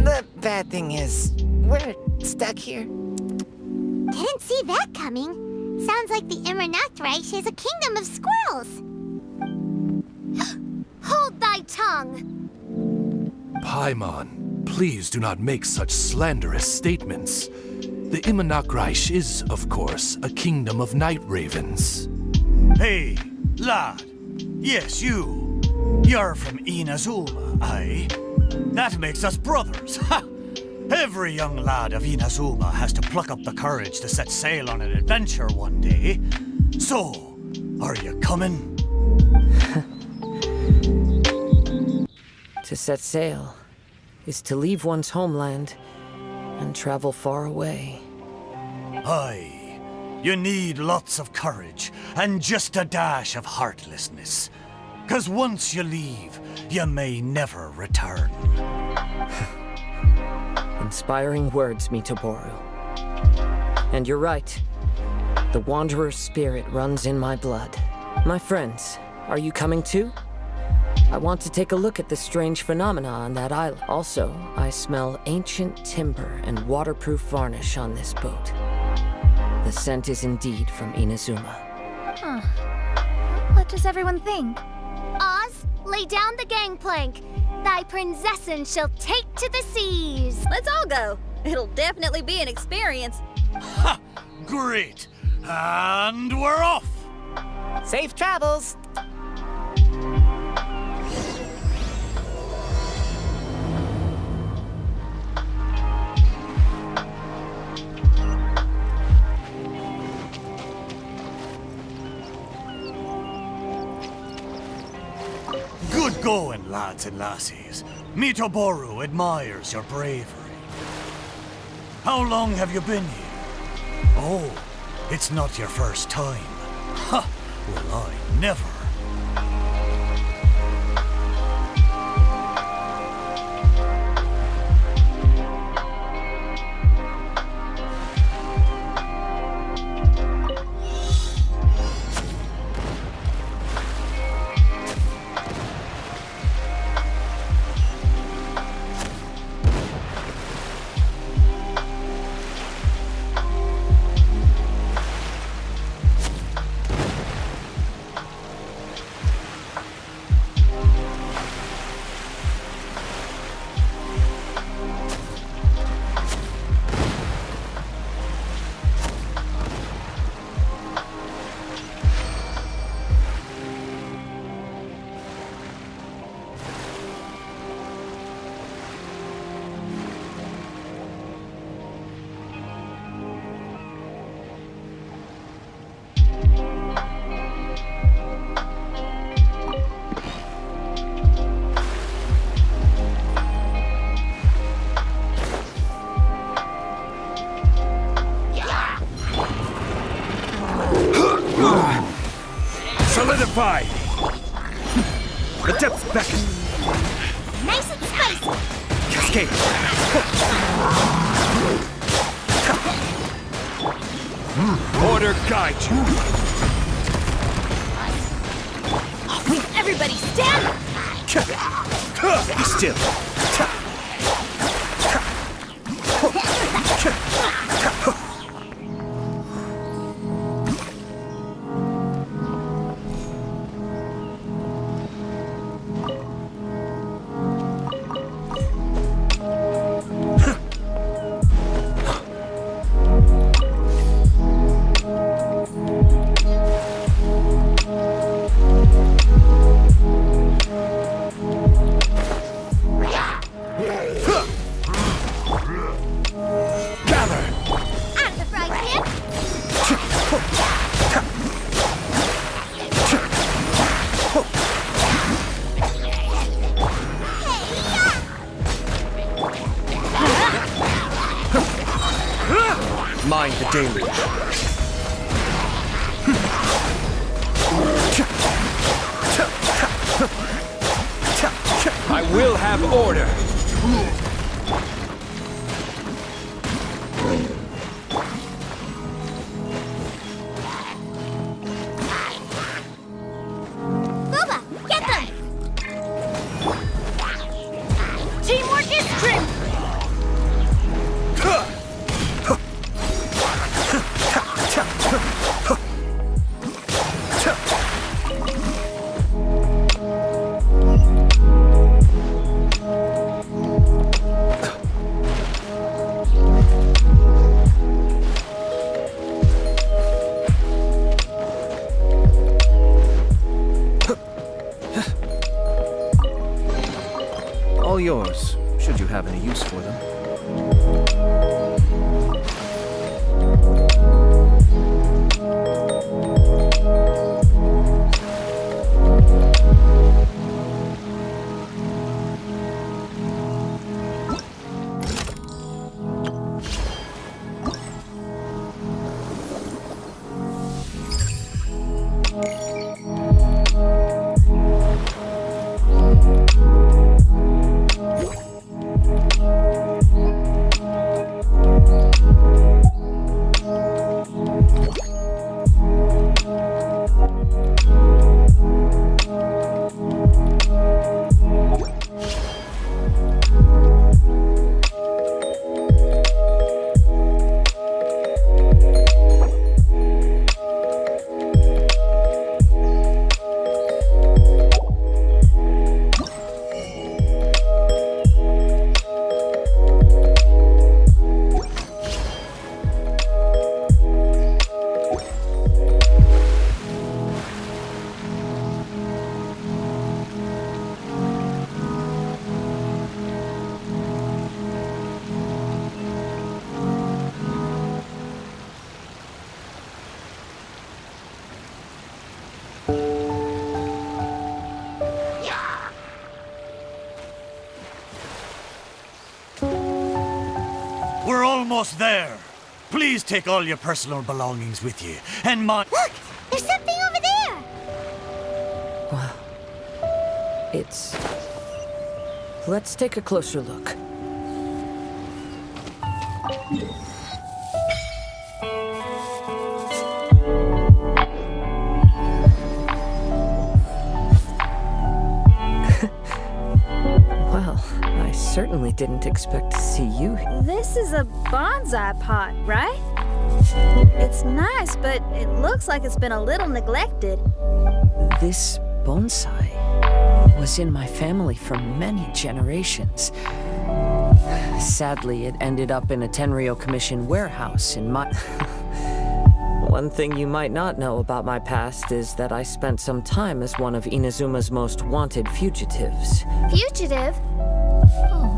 The bad thing is, we're stuck here. Didn't see that coming. Sounds like the Immernachtreich is a kingdom of squirrels. Hold thy tongue! Paimon, please do not make such slanderous statements. The Immernachtreich is, of course, a kingdom of night ravens. Hey, lad. Yes, you. You're from Inazuma, aye? That makes us brothers, ha! Every young lad of Inazuma has to pluck up the courage to set sail on an adventure one day. So, are you coming? To set sail is to leave one's homeland and travel far away. Aye. You need lots of courage and just a dash of heartlessness. 'Cause once you leave, you may never return. Inspiring words, Mitaboru. And you're right. The Wanderer's spirit runs in my blood. My friends, are you coming too? I want to take a look at the strange phenomena on that island. Also, I smell ancient timber and waterproof varnish on this boat. The scent is indeed from Inazuma. Huh. What does everyone think? Oz, lay down the gangplank. Thy princessin shall take to the seas. Let's all go. It'll definitely be an experience. Ha! Great! And we're off! Safe travels! Good going, lads and lassies. Mitaboru admires your bravery. How long have you been here? Oh, it's not your first time. Ha! Well, I never. Defy! The depths beckon! Nice and spicy. Cascade! Order guide you! Everybody stand! Be still! Out of the frying pan. Mind the deluge. I will have order. Boba, get them! Teamwork is strength! All yours, should you have any use for them. We're almost there. Please take all your personal belongings with you. And my... Look! There's something over there! Wow. It's... Let's take a closer look. Well, I certainly didn't expect to see you here. This is a bonsai pot, right? It's nice, but it looks like it's been a little neglected. This bonsai was in my family for many generations. Sadly, it ended up in a Tenryo Commission warehouse in my... One thing you might not know about my past is that I spent some time as one of Inazuma's most wanted fugitives. Fugitive? Oh.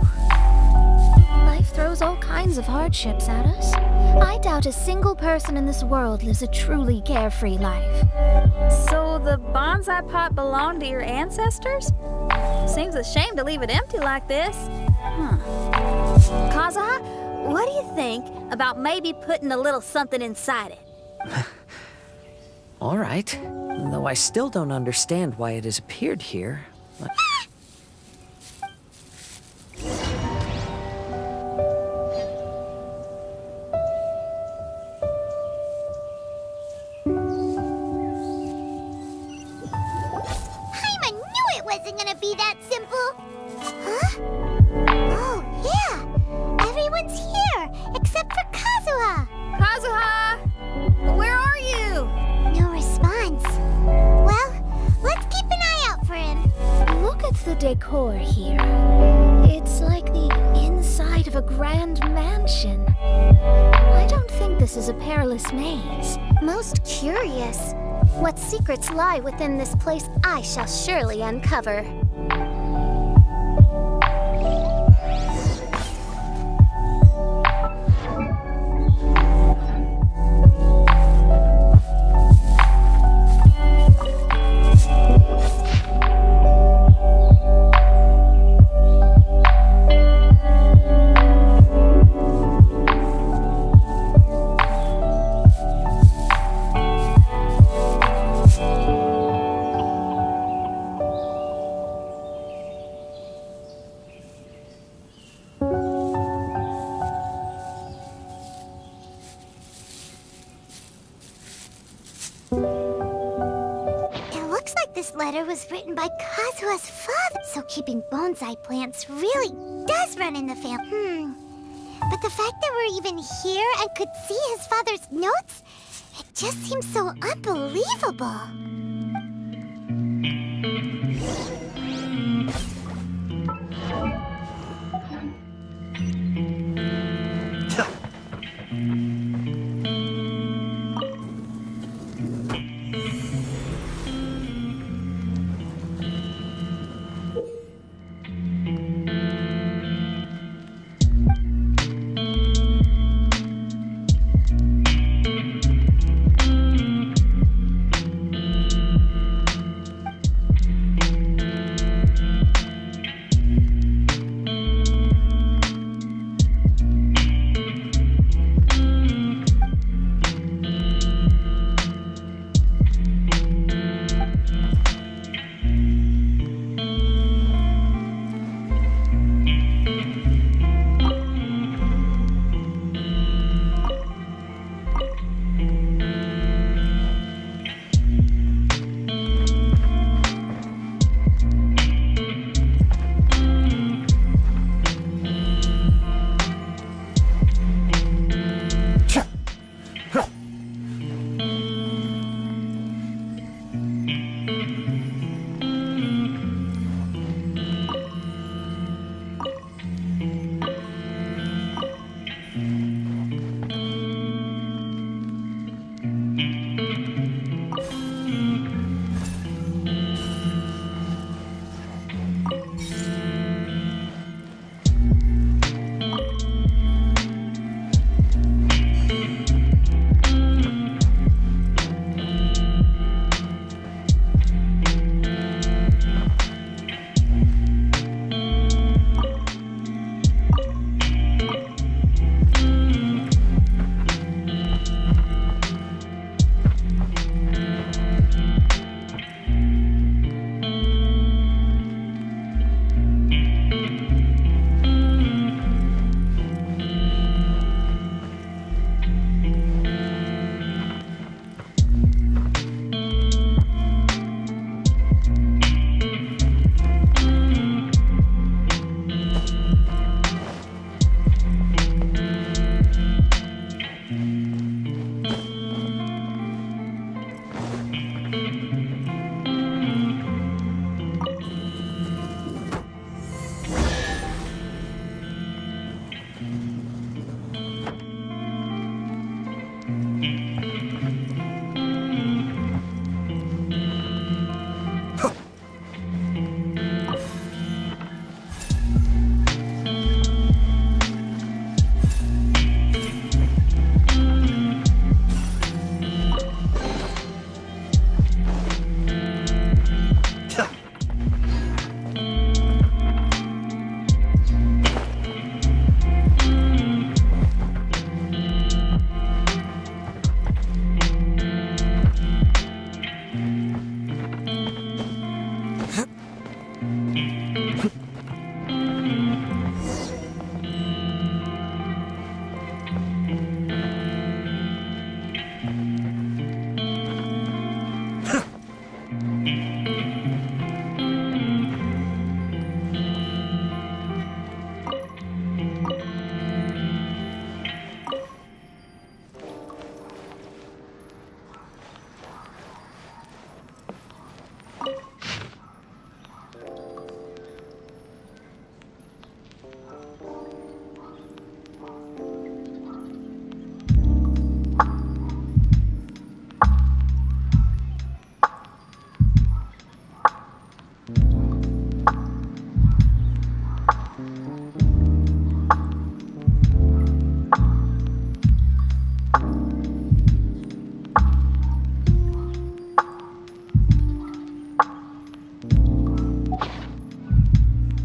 Life throws all kinds of hardships at us. I doubt a single person in this world lives a truly carefree life. So the bonsai pot belonged to your ancestors? Seems a shame to leave it empty like this. Kazuha, what do you think about maybe putting a little something inside it? All right. Though I still don't understand why it has appeared here. I knew it wasn't gonna be that simple. Huh? Oh, yeah. Everyone's here, except for Kazuha. Kazuha! Where are you? No response. Well, let's keep an eye out for him. Look at the decor here. It's like the inside of a grand mansion. I don't think this is a perilous maze. Most curious. What secrets lie within this place I shall surely uncover. It looks like this letter was written by Kazuha's father, so keeping bonsai plants really does run in the family. But the fact that we're even here and could see his father's notes, it just seems so unbelievable.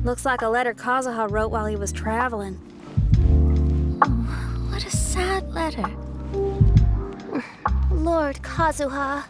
Looks like a letter Kazuha wrote while he was traveling. What a sad letter. Lord Kazuha.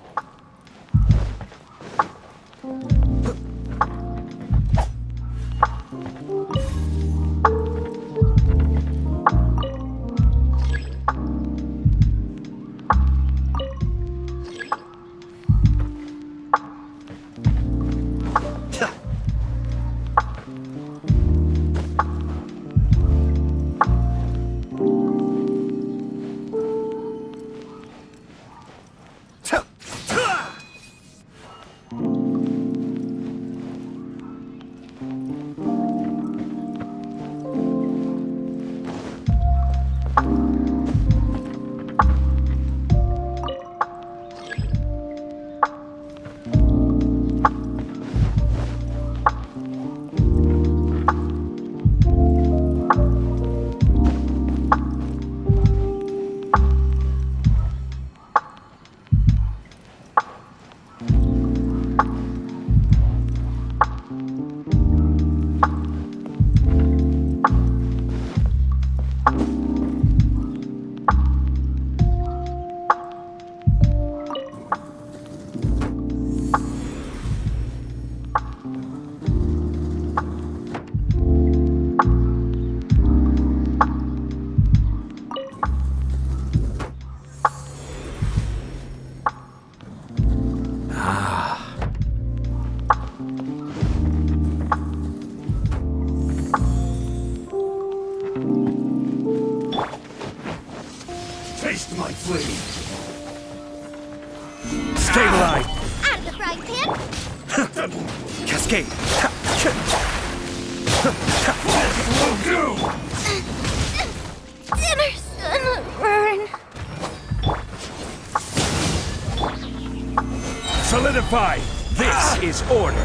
Taste my flame. Stabilize! Out of the frying pan! Cascade! Will do! Dinner's gonna burn. Solidify! This is order!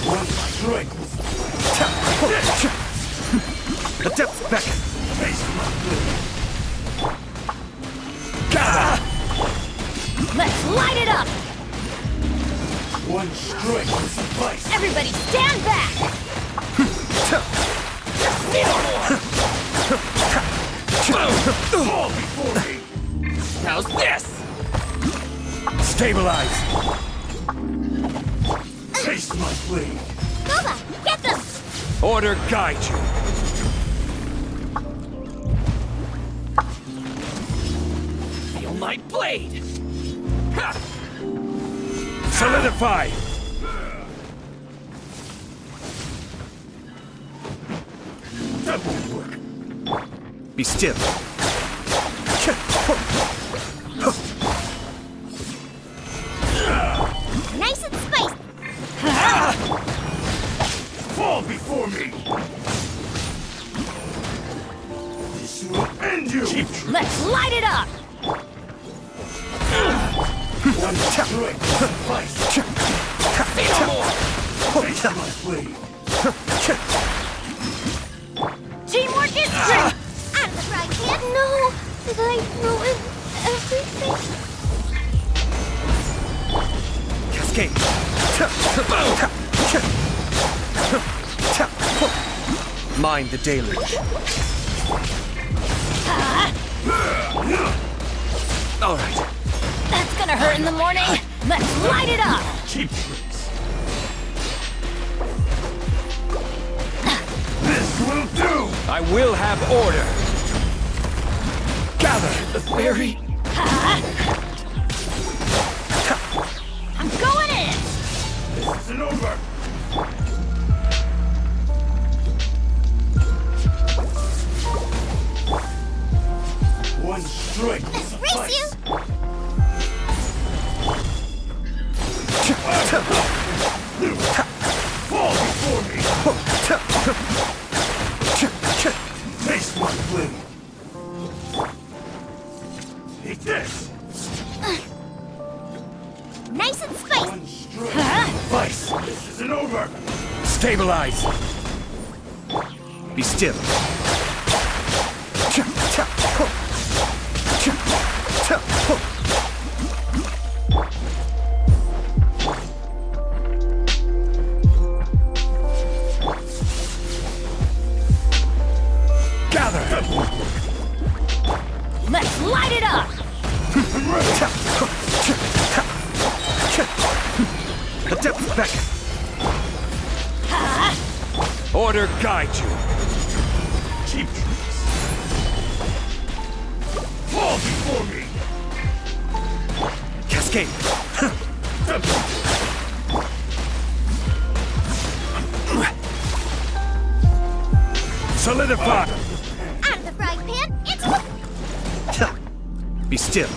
One strike. The depth beckon! Taste my flame. Let's light it up! One strike will suffice. Everybody stand back! Fall before me. How's this? Stabilize! Taste my flame. Boba, get them! Order guide you! Feel my blade! Ha! Solidify! That won't work. Be still. Nice and spicy! Fall before me. This will end you. Let's light it up! One strike will suffice. Taste my flame. Teamwork is strength! Out of the frying pan! No, did I ruin everything? Cascade! Mind the deluge. All right. That's gonna hurt in the morning! Let's light it up! Cheap tricks. This will do. I will have order. Gather the fairy. I'm going in! This isn't over. One strike will Race you! suffice. over! Stabilize! Be still. Gather! Let's light it up! The depth beckon. Order guide you. Cheap tricks. Fall before me! Cascade. Solidify. Out of the frying pan, it's... Be still.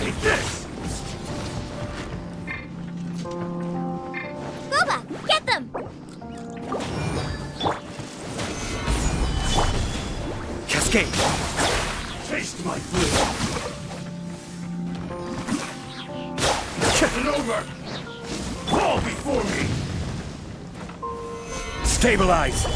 Take this! Boba, get them! Cascade. Taste my blade! Get it over! Fall before me! Stabilize.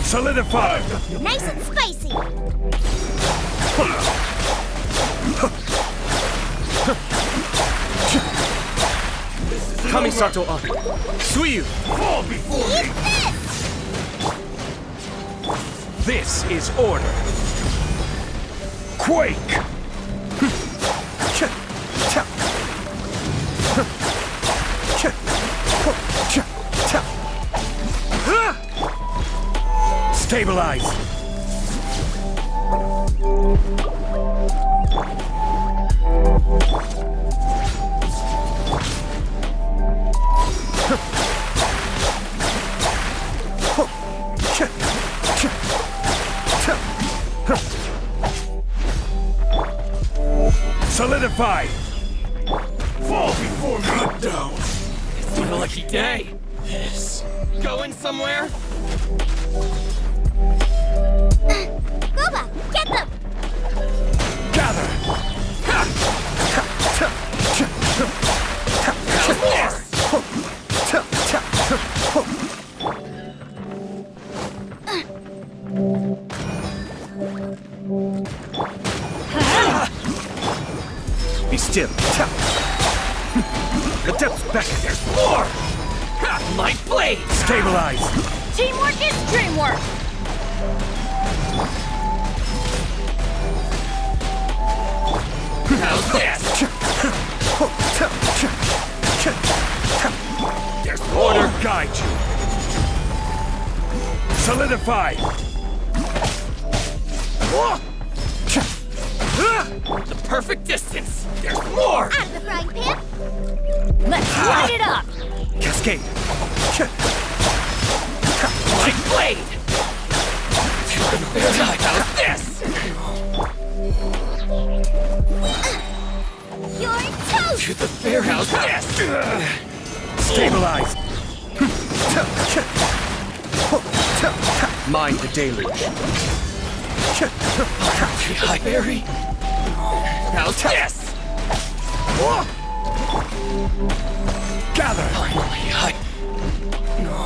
Solidify! Nice and spicy! Kamisato on. Suiyu! Fall before me! This is order. Quake! Stabilize! Solidify! Fall before me! Cut down! It's my lucky day. This. Going somewhere? Boba, get them! Gather! Be still. The depth back. There's more! Ha! My blade! Stabilize. Teamwork is dreamwork! How's this? There's more! Order guide you. Solidify. The perfect distance! There's more! Out of the frying pan, Let's light it up! Cascade. My blade! How's this? you're toast! To the fair house. This! Stabilize. Mind the deluge. Hi, Barry. How's this? Gather. Finally, No.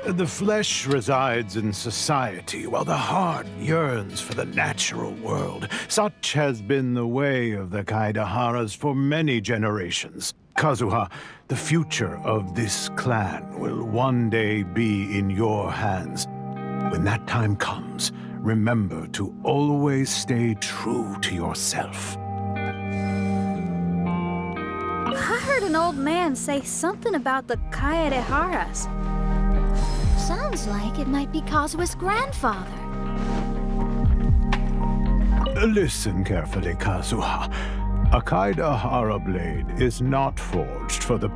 The flesh resides in society, while the heart yearns for the natural world. Such has been the way of the Kaidaharas for many generations. Kazuha, the future of this clan will one day be in your hands. When that time comes, remember to always stay true to yourself. I heard an old man say something about the Kaidaharas. Sounds like it might be Kazuha's grandfather. Listen carefully, Kazuha. A Kaidahara blade is not forged for the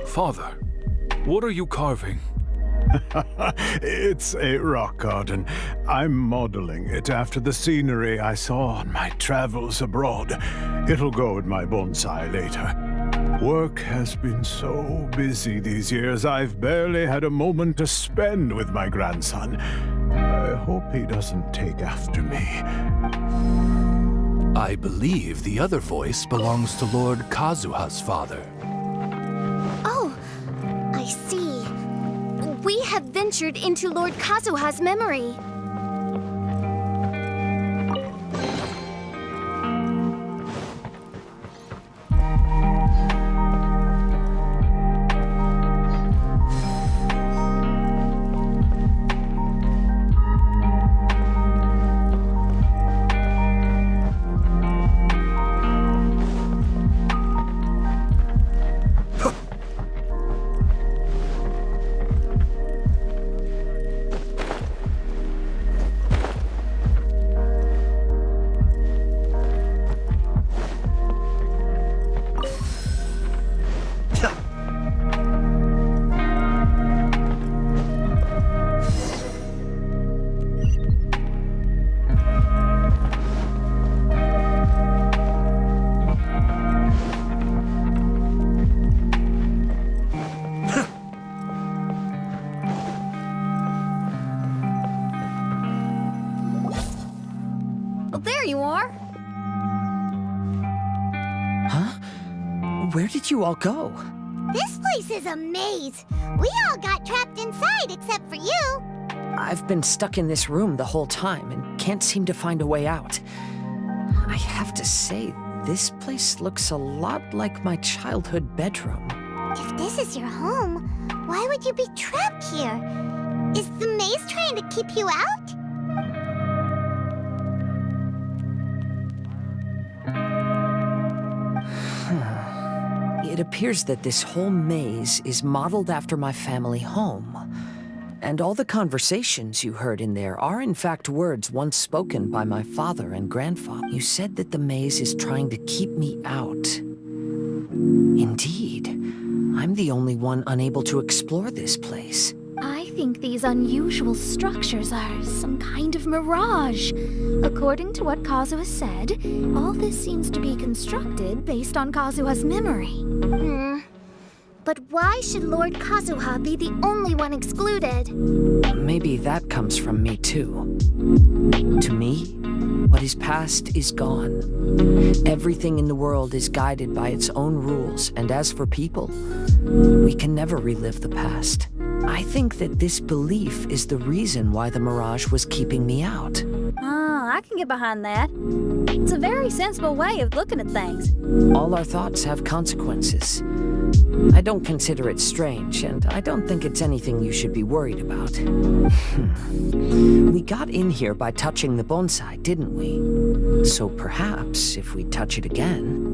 Father, what are you carving? It's a rock garden. I'm modeling it after the scenery I saw on my travels abroad. It'll go in my bonsai later. Work has been so busy these years, I've barely had a moment to spend with my grandson. I hope he doesn't take after me. I believe the other voice belongs to Lord Kazuha's father. Oh, I see. We have ventured into Lord Kazuha's memory. There you are. Huh? Where did you all go? This place is a maze. We all got trapped inside except for you. I've been stuck in this room the whole time and can't seem to find a way out. I have to say, this place looks a lot like my childhood bedroom. If this is your home, why would you be trapped here? Is the maze trying to keep you out? It appears that this whole maze is modeled after my family home. And all the conversations you heard in there are in fact words once spoken by my father and grandfather. You said that the maze is trying to keep me out. Indeed, I'm the only one unable to explore this place. I think these unusual structures are some kind of mirage. According to what Kazuha said, all this seems to be constructed based on Kazuha's memory. But why should Lord Kazuha be the only one excluded? Maybe that comes from me too. To me, what is past is gone. Everything in the world is guided by its own rules, and as for people, we can never relive the past. I think that this belief is the reason why the Mirage was keeping me out. I can get behind that. It's a very sensible way of looking at things. All our thoughts have consequences. I don't consider it strange, and I don't think it's anything you should be worried about. We got in here by touching the bonsai, didn't we? So perhaps if we touch it again...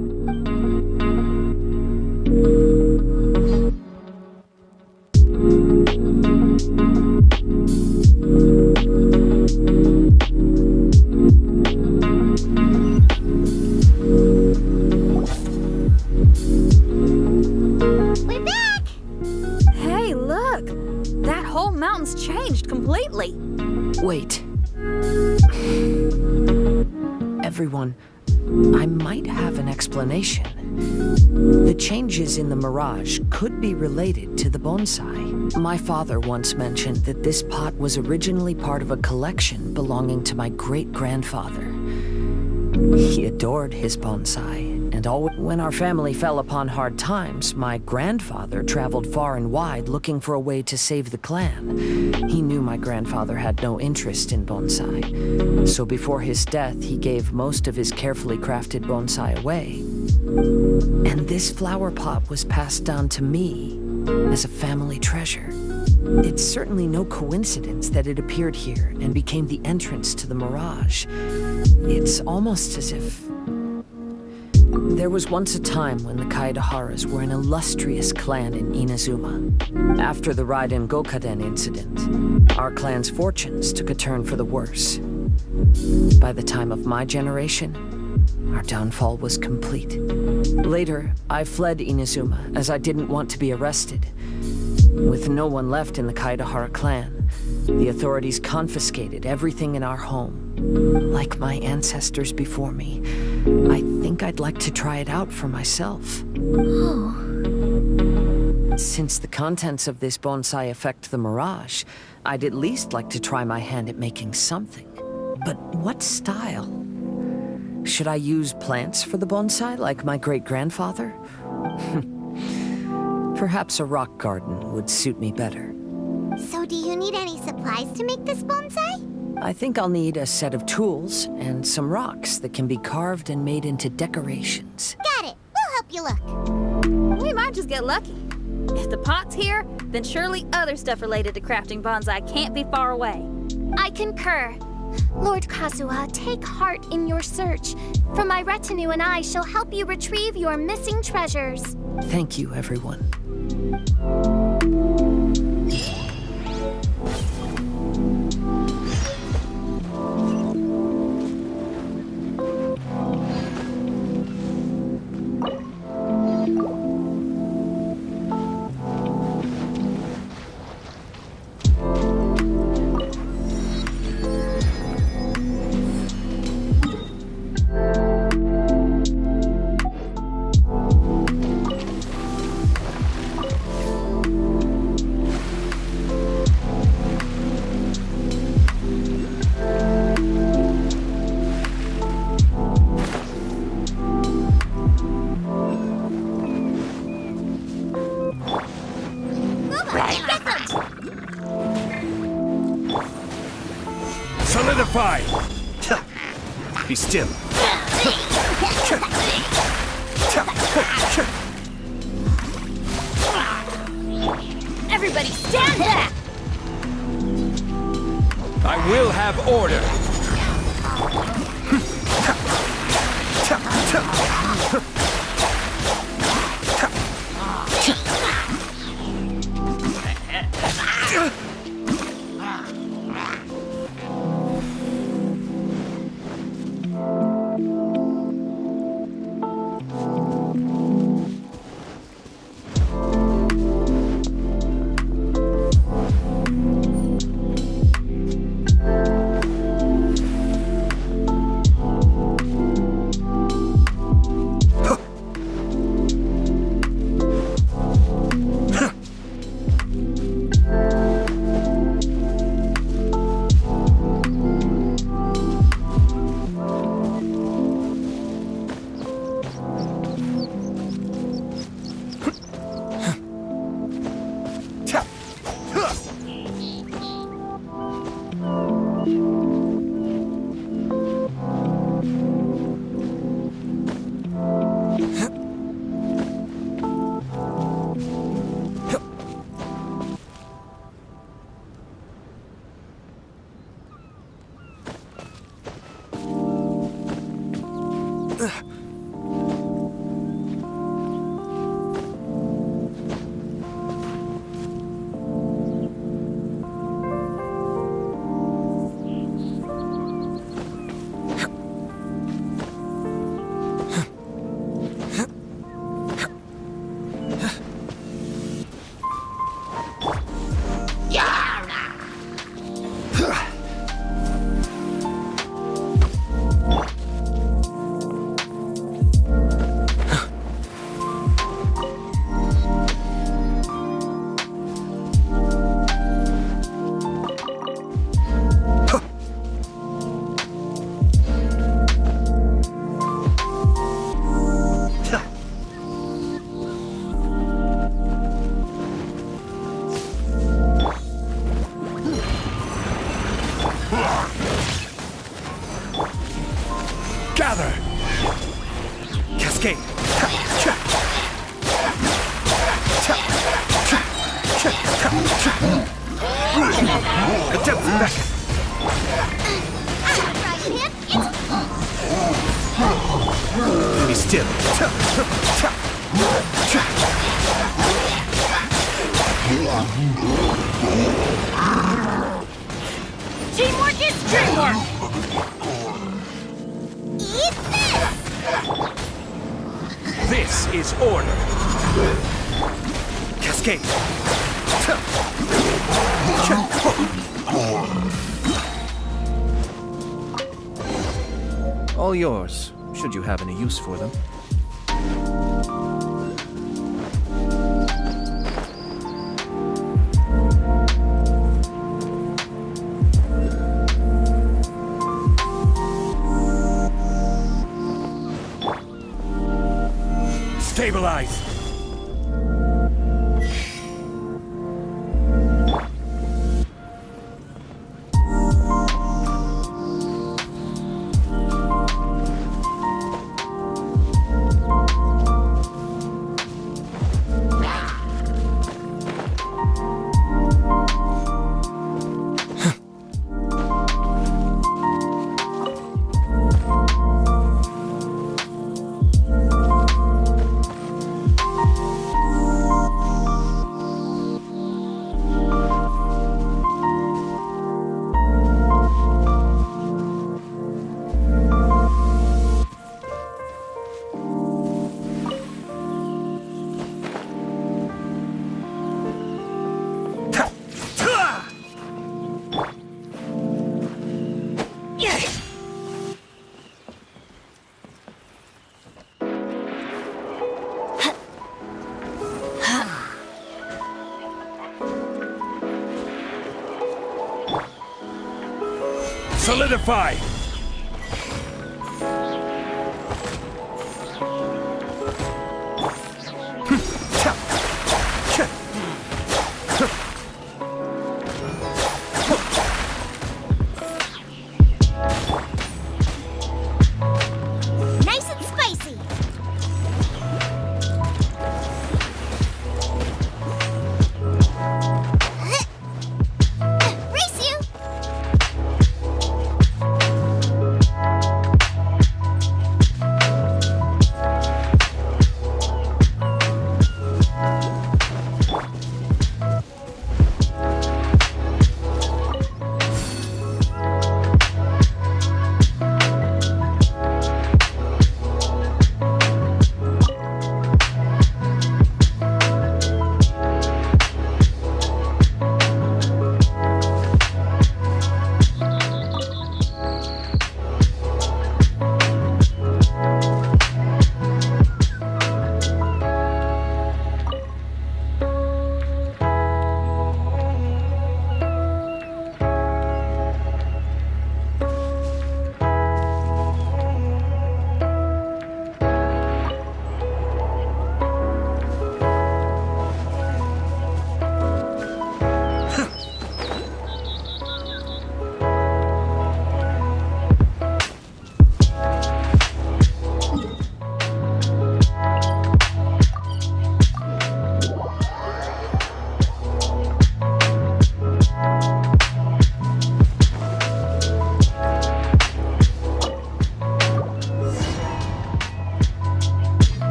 Completely. Wait. Everyone, I might have an explanation. The changes in the Mirage could be related to the bonsai. My father once mentioned that this pot was originally part of a collection belonging to my great-grandfather. He adored his bonsai, and when our family fell upon hard times, my grandfather traveled far and wide looking for a way to save the clan. He knew my grandfather had no interest in bonsai, so before his death, he gave most of his carefully crafted bonsai away. And this flower pot was passed down to me as a family treasure. It's certainly no coincidence that it appeared here and became the entrance to the Mirage. It's almost as if... There was once a time when the Kaidaharas were an illustrious clan in Inazuma. After the Raiden Gokaden incident, our clan's fortunes took a turn for the worse. By the time of my generation, our downfall was complete. Later, I fled Inazuma as I didn't want to be arrested. With no one left in the Kaidahara clan, the authorities confiscated everything in our home. Like my ancestors before me, I think I'd like to try it out for myself. Since the contents of this bonsai affect the Mirage, I'd at least like to try my hand at making something. But what style? Should I use plants for the bonsai like my great-grandfather? Perhaps a rock garden would suit me better. So do you need any supplies to make this bonsai? I think I'll need a set of tools and some rocks that can be carved and made into decorations. Got it. We'll help you look. We might just get lucky. If the pot's here, then surely other stuff related to crafting bonsai can't be far away. I concur. Lord Kazuha, take heart in your search. For my retinue and I shall help you retrieve your missing treasures. Thank you, everyone. Solidify! Be still. Everybody stand back! I will have order. Gather! Cascade! Attempt back! Be still! Teamwork is dreamwork! Eat this! This is order! Cascade! All yours, should you have any use for them. Stabilize! Solidify! Nice and spicy. Race you!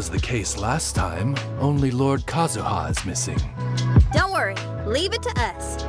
was the case last time, only Lord Kazuha is missing. Don't worry, leave it to us.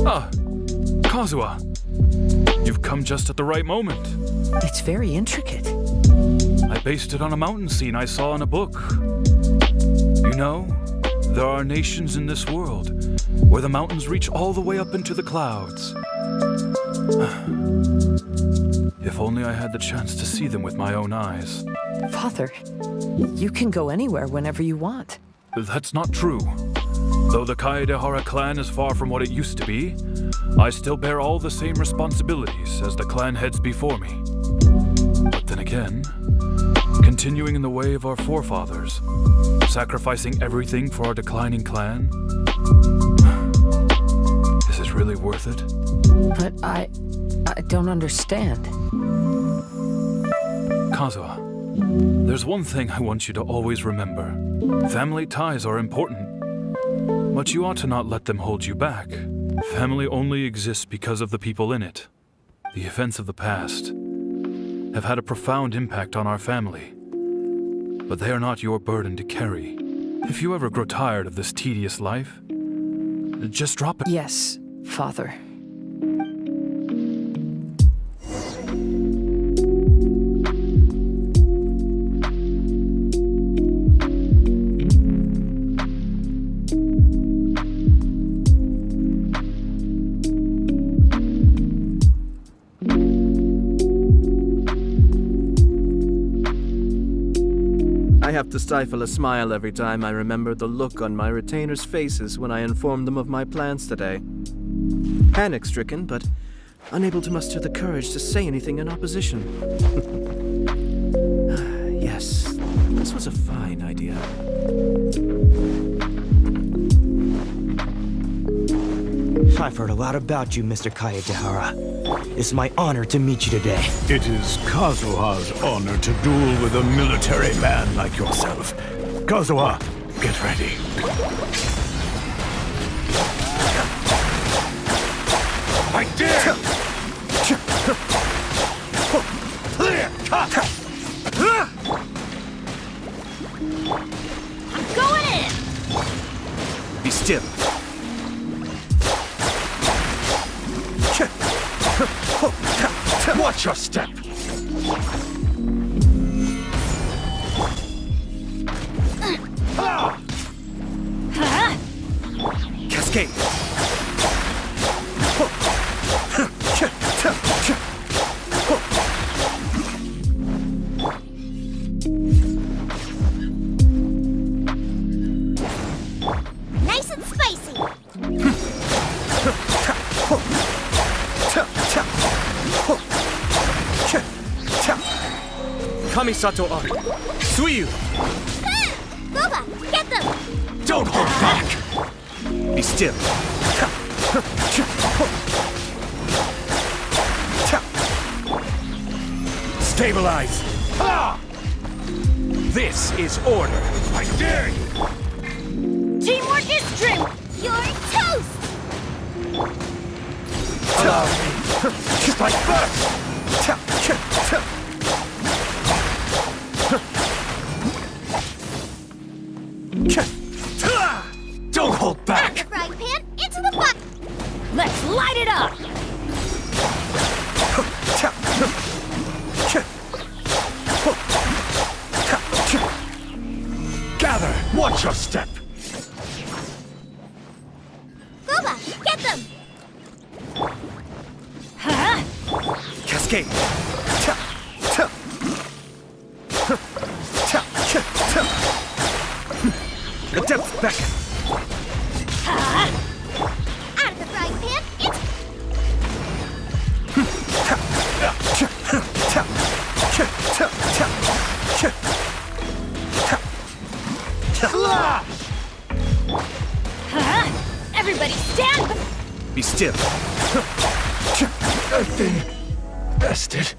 Ah, Kazuha. You've come just at the right moment. It's very intricate. I based it on a mountain scene I saw in a book. You know, there are nations in this world where the mountains reach all the way up into the clouds. If only I had the chance to see them with my own eyes. Father, you can go anywhere whenever you want. That's not true. Though the Kaedehara clan is far from what it used to be, I still bear all the same responsibilities as the clan heads before me. But then again, continuing in the way of our forefathers, sacrificing everything for our declining clan, is it really worth it? But I don't understand. Kazuha, there's one thing I want you to always remember. Family ties are important, but you ought to not let them hold you back. Family only exists because of the people in it. The events of the past have had a profound impact on our family, but they are not your burden to carry. If you ever grow tired of this tedious life, just drop it. Yes, Father. I have to stifle a smile every time I remember the look on my retainers' faces when I informed them of my plans today. Panic-stricken, but unable to muster the courage to say anything in opposition. Yes, this was a fine idea. I've heard a lot about you, Mr. Kaedehara. It's my honor to meet you today. It is Kazuha's honor to duel with a military man like yourself. Kazuha, get ready. I dare! I'm going in! Be still. Watch your step! Cascade! Nice and spicy. Kamisato Ari! Suiyu! Boba, get them! Don't hold back! Be still. Stabilize! This is order! I dare you! Teamwork is strength! You're toast! Allow me! Strike first! Don't hold back! The frying pan into the fire! Let's light it up! Gather! Watch your step! Boba, get them! Cascade! The depth beckon! Out of the frying pan into... Everybody stand! Be still. I've been bested.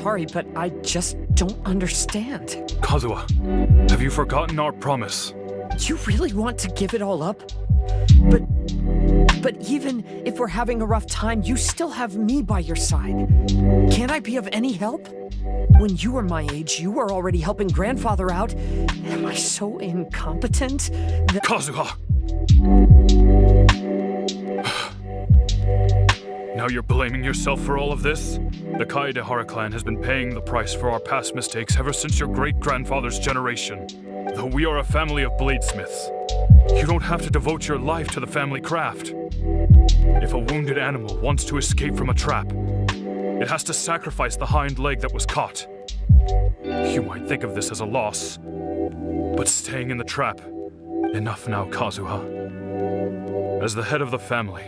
sorry, but I just don't understand. Kazuha, have you forgotten our promise? You really want to give it all up? But even if we're having a rough time, you still have me by your side. Can't I be of any help? When you were my age, you were already helping grandfather out. Am I so incompetent that— Kazuha! Now you're blaming yourself for all of this? The Kaedehara clan has been paying the price for our past mistakes ever since your great-grandfather's generation. Though we are a family of bladesmiths, you don't have to devote your life to the family craft. If a wounded animal wants to escape from a trap, it has to sacrifice the hind leg that was caught. You might think of this as a loss, but staying in the trap, enough now, Kazuha. As the head of the family,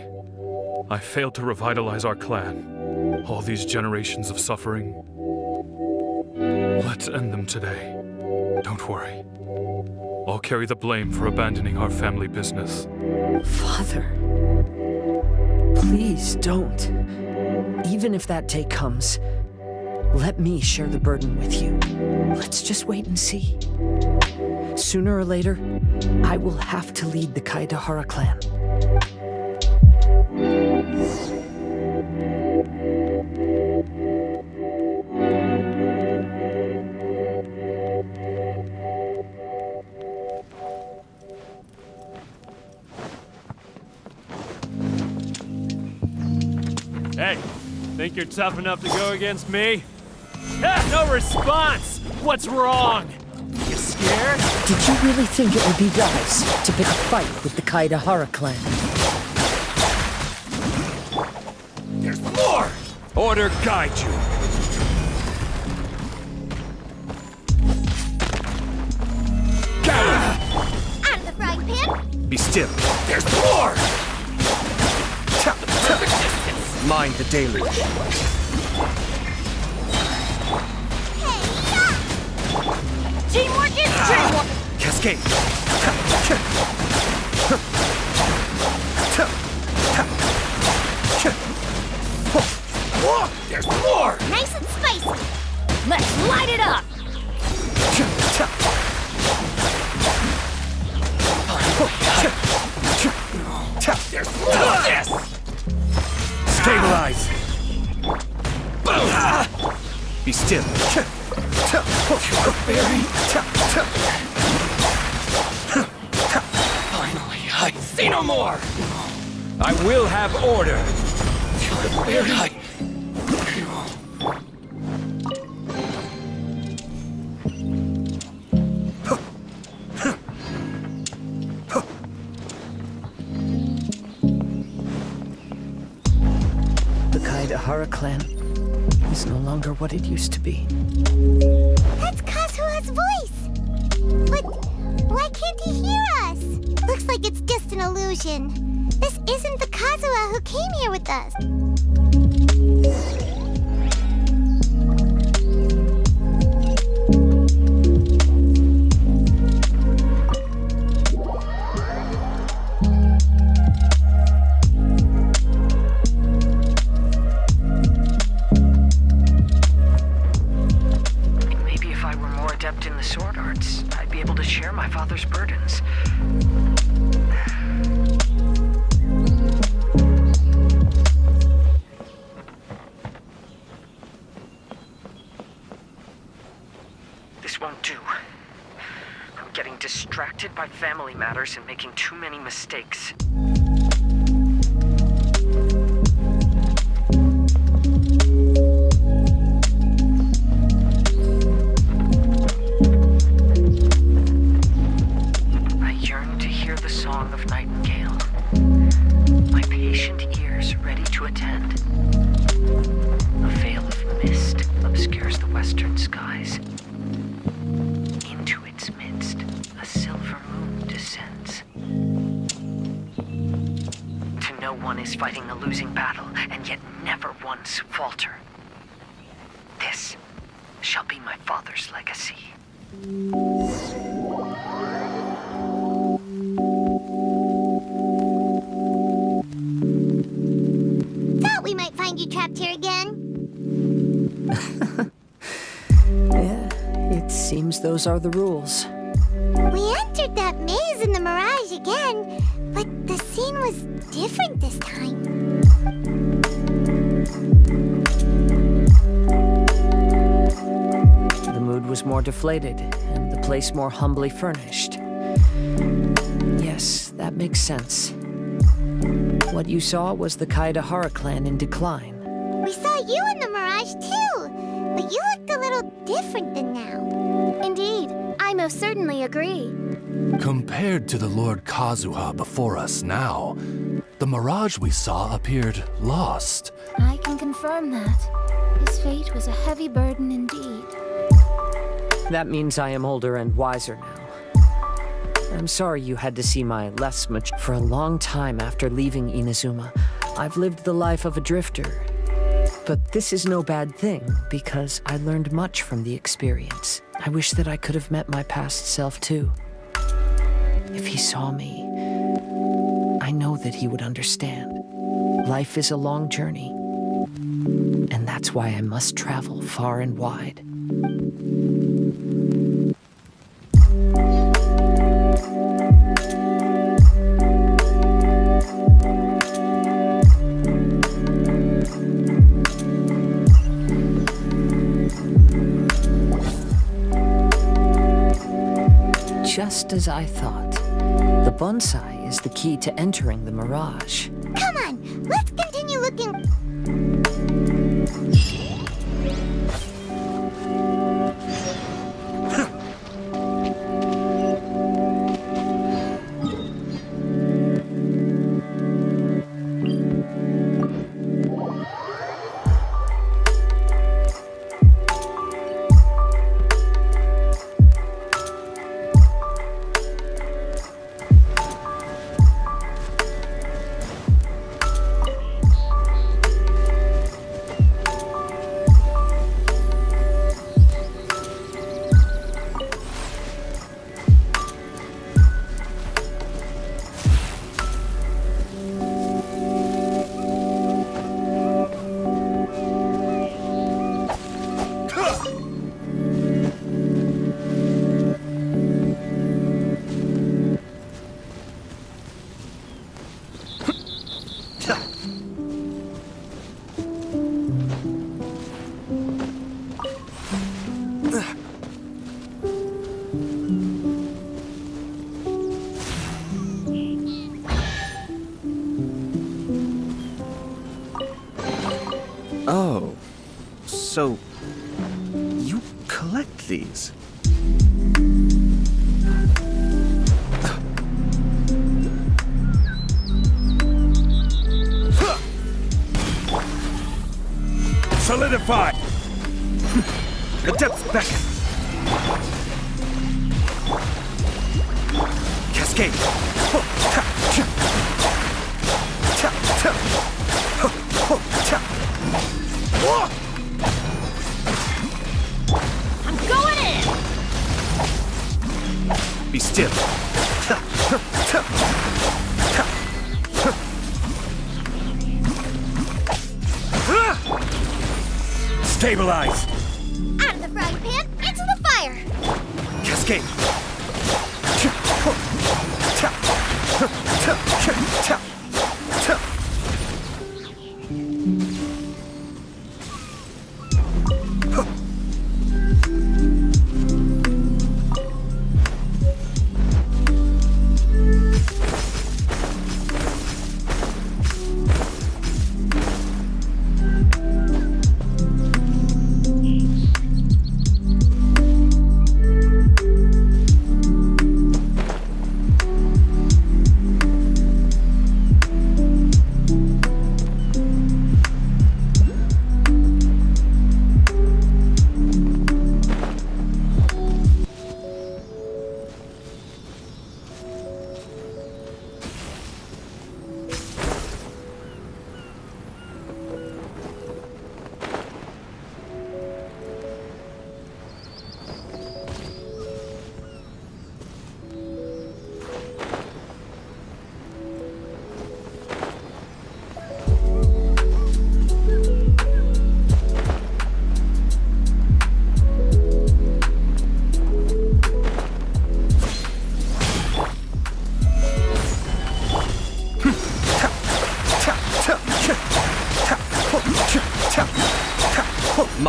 I failed to revitalize our clan. All these generations of suffering. Let's end them today. Don't worry. I'll carry the blame for abandoning our family business. Father, please don't. Even if that day comes, let me share the burden with you. Let's just wait and see. Sooner or later, I will have to lead the Kaedehara clan. Hey, think you're tough enough to go against me? Ah, no response! What's wrong? You scared? Did you really think it would be wise to pick a fight with the Kaedehara clan? There's more! Order guide you. Out of the frying pan! Be still. There's more! Mind the deluge. Teamwork is teamwork! Cascade. There's more! Nice and spicy! Let's light it up! There's more of this! Stabilize! Be still. Finally, I see no more! I will have order! The Kaedehara clan is no longer what it used to be. That's Kazuha's voice! But why can't he hear us? Looks like it's just an illusion. This isn't the Kazuha who came here with us. Maybe if I were more adept in the sword arts, I'd be able to share my father's burdens. This won't do. I'm getting distracted by family matters and making too many mistakes. I yearn to hear the song of nightingale. My patient ears ready to attend. A veil of mist obscures the western skies. Into its midst, a silver moon descends. To know one is fighting a losing battle, and yet never once falter. This shall be my father's legacy. Thought we might find you trapped here again. Sometimes those are the rules. We entered that maze in the mirage again, but the scene was different this time. The mood was more deflated, and the place more humbly furnished. Yes, that makes sense. What you saw was the Kaedahara clan in decline. We saw you in the mirage too, but you looked a little different than now. Indeed, I most certainly agree. Compared to the Lord Kazuha before us now, the mirage we saw appeared lost. I can confirm that. His fate was a heavy burden indeed. That means I am older and wiser now. I'm sorry you had to see my less mature. For a long time after leaving Inazuma, I've lived the life of a drifter. But this is no bad thing, because I learned much from the experience. I wish that I could have met my past self too. If he saw me, I know that he would understand. Life is a long journey, and that's why I must travel far and wide. Just as I thought. The bonsai is the key to entering the mirage. Come on, let's continue looking. Oh, so you collect these? Solidify! The depths beckon! Cascade! I'm going in! Be still! Stabilize! Out of the frying pan, into the fire! Cascade!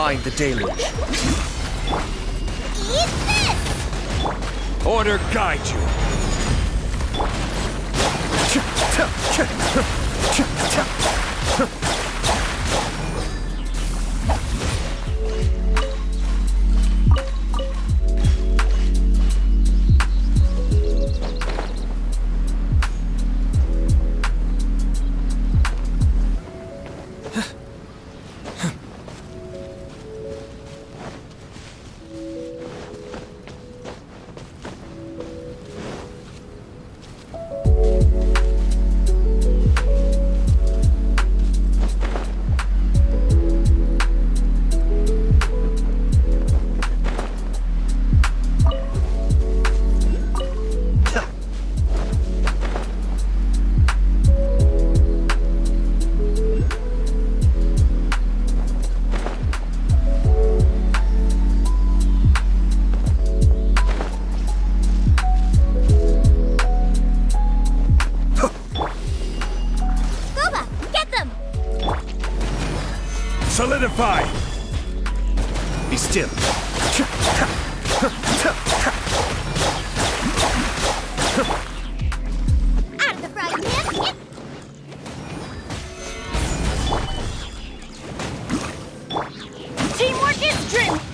Mind the deluge. Eat this! Order guide you. Solidify! Be still. Out of the frying pan! Teamwork is strength!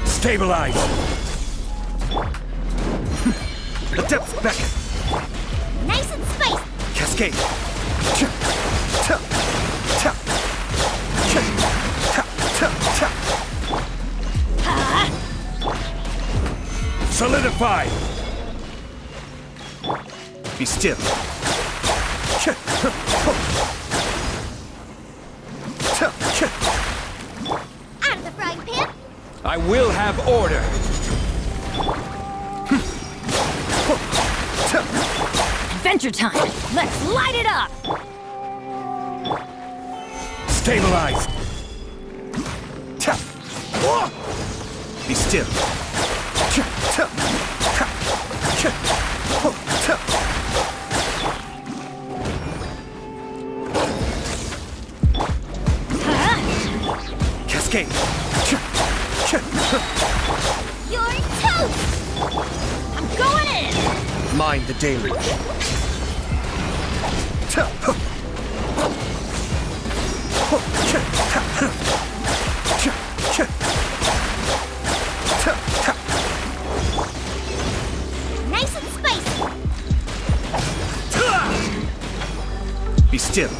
Stabilize! The depths beckon. Nice and spiced! Cascade. Solidify! Be still. Out of the frying pan! I will have order! Adventure time! Let's light it up! Stabilize! Be still. Cascade. You're toast! I'm going in! Mind the deluge. Nice and spicy! Be still.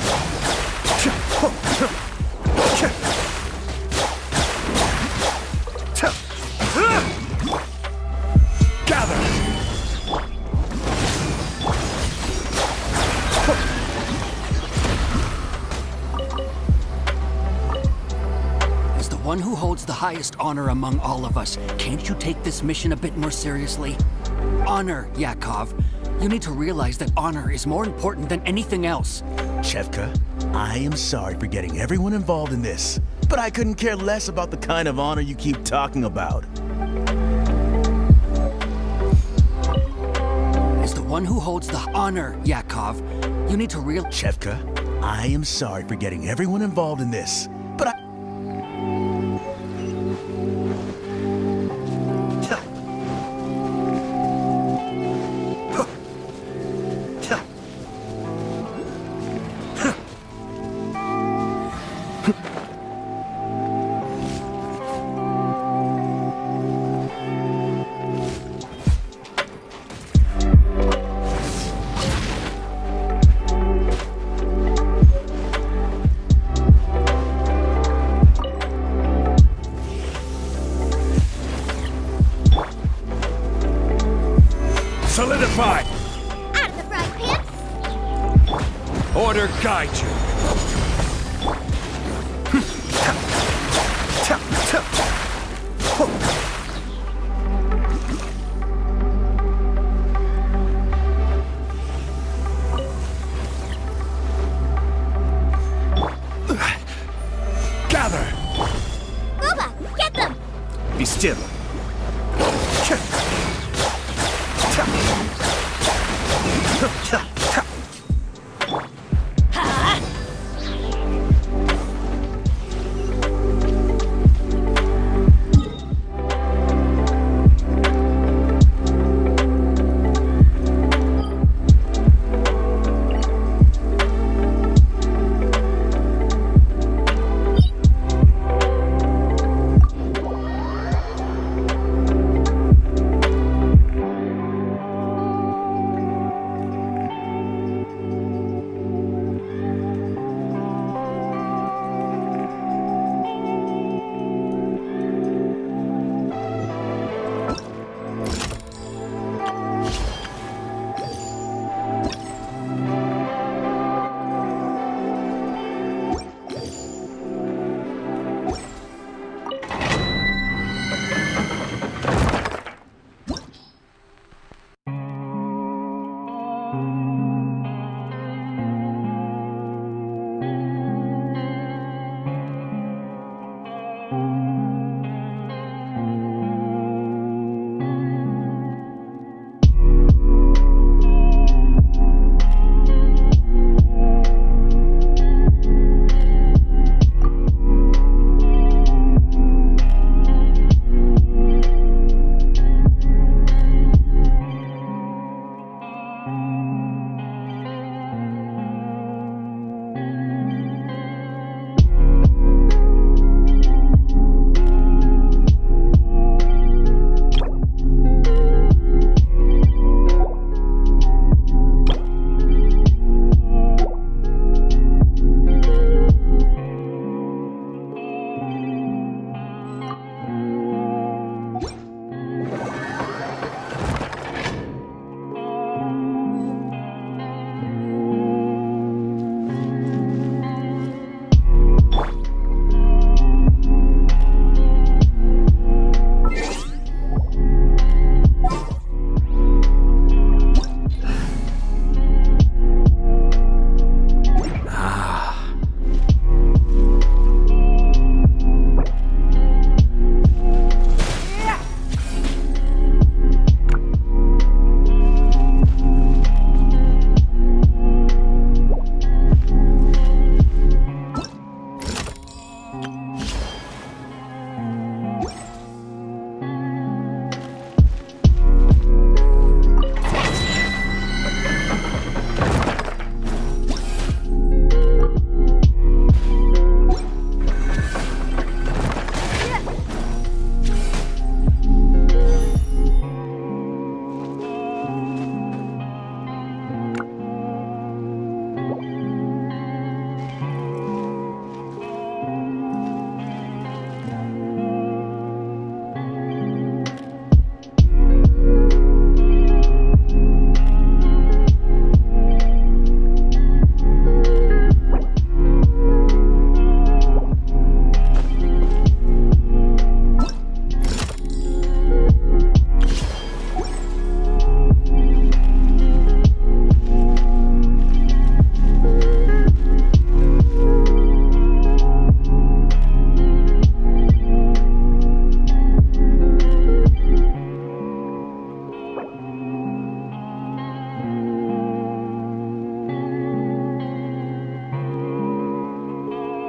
Gather! As the one who holds the highest honor among all of us, can't you take this mission a bit more seriously? Honor, Yakov. You need to realize that honor is more important than anything else. Chevka, I am sorry for getting everyone involved in this, but I couldn't care less about the kind of honor you keep talking about. As the one who holds the honor, Yakov, you need to Chevka, I am sorry for getting everyone involved in this, but I... Solidify! Out of the frying pan! Order guide you. Gather! Booba, get them! Be still.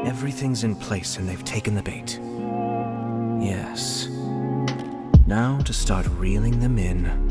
Everything's in place and they've taken the bait. Yes. Now to start reeling them in.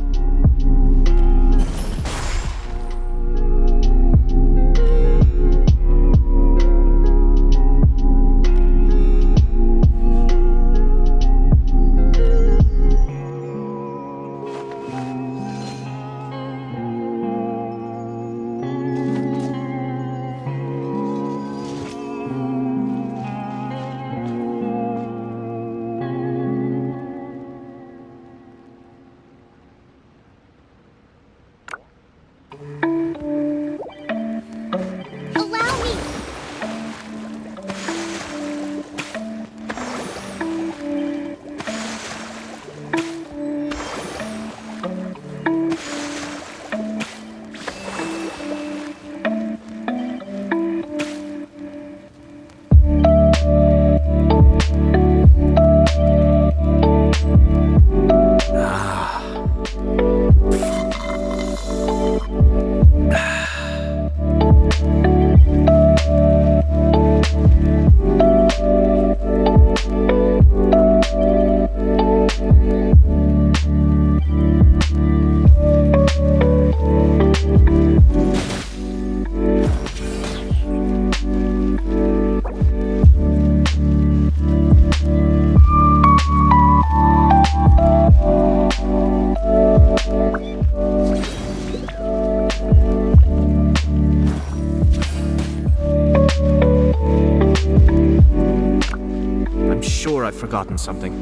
forgotten something.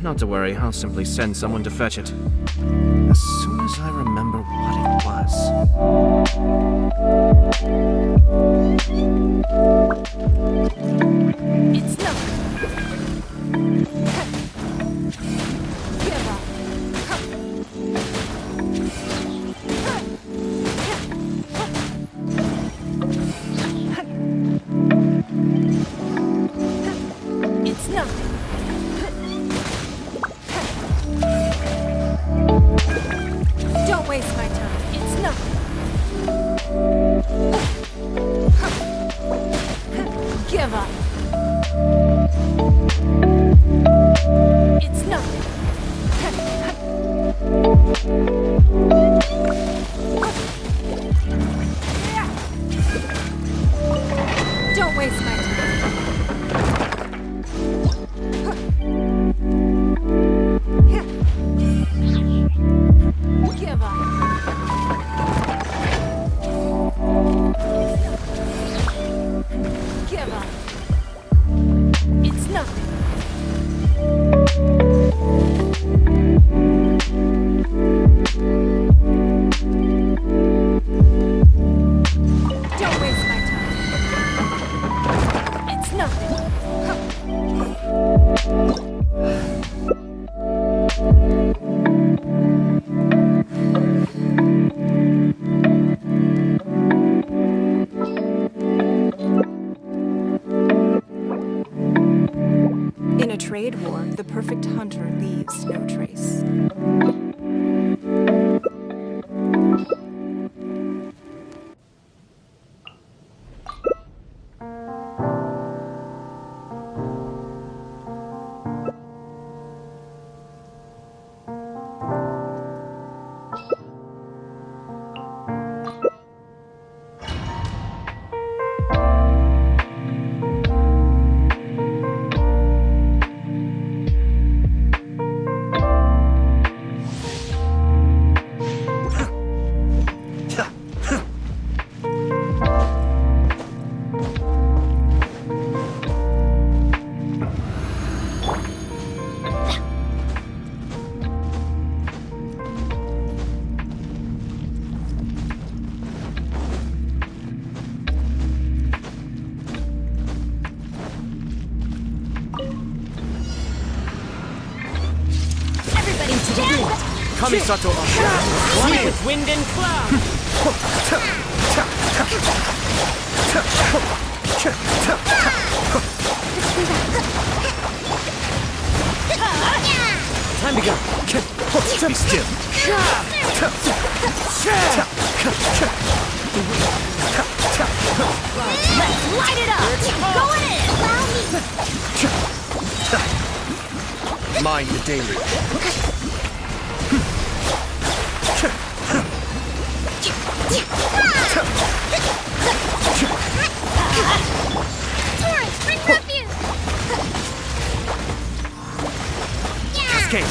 Not to worry, I'll simply send someone to fetch it. As soon as I remember what it was. It's nothing. Give up. It's nothing. Don't waste my time. It's nothing. Give up. It's nothing. Don't waste my time. Give up. Give up. It's nothing. Don't waste my time. It's nothing. In a trade war, the perfect hunter leaves no trace. Kamisato one with wind and cloud. Time to go. Be still. Let's light it up! Going in! Mind the daily. Torrance, bring refuge! Escape.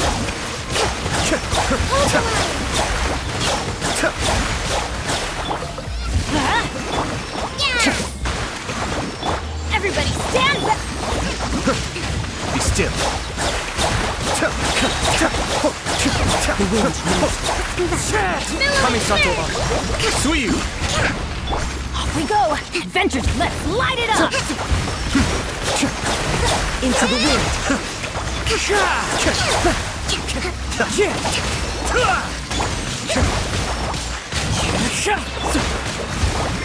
Everybody stand back! Be still. The wind moves. Kamisato Suyu. Off we go! Adventures, let's light it up! Into the wind.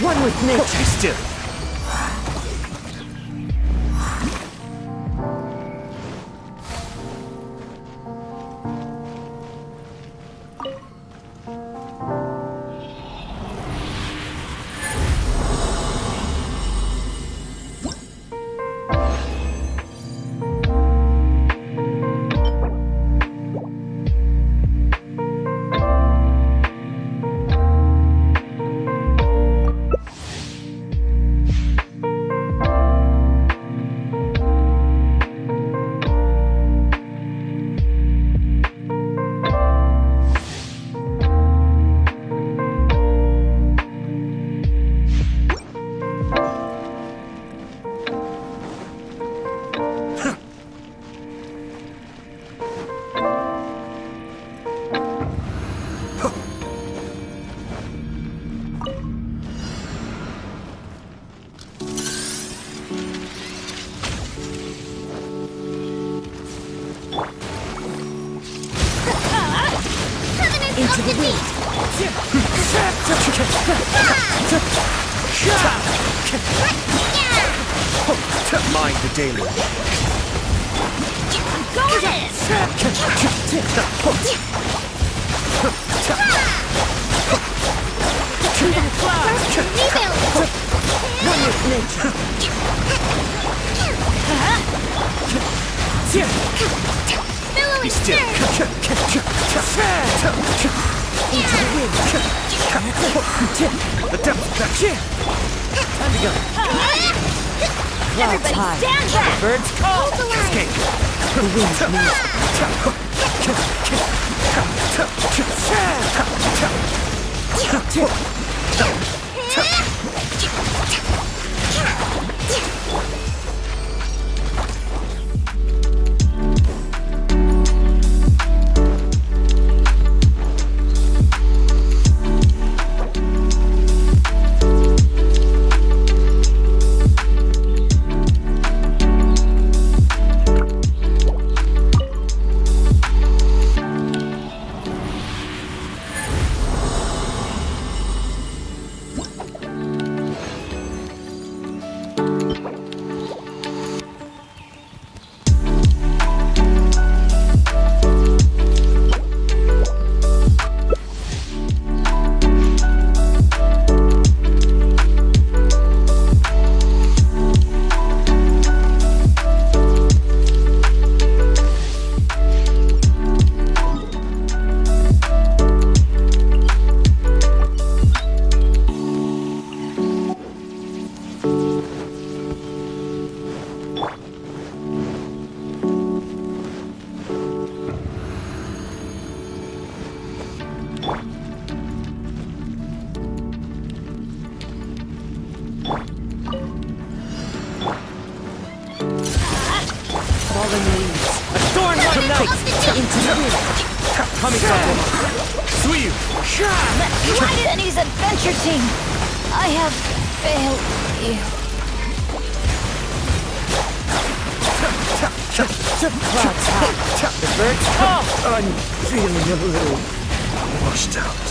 One with nature. Be still. Into the wind. Mind the deluge. Go ahead. One with nature. Billowing Still. surge. Into the wind. The devil's back. Time to go. Everybody stand back! Birds call. Escape. The wind's Falling leaves. A storm like night. Into the wind. Coming from Suyu. Destiny's adventure team! I have failed you. Clouds high. The birds call. I'm feeling a little washed out.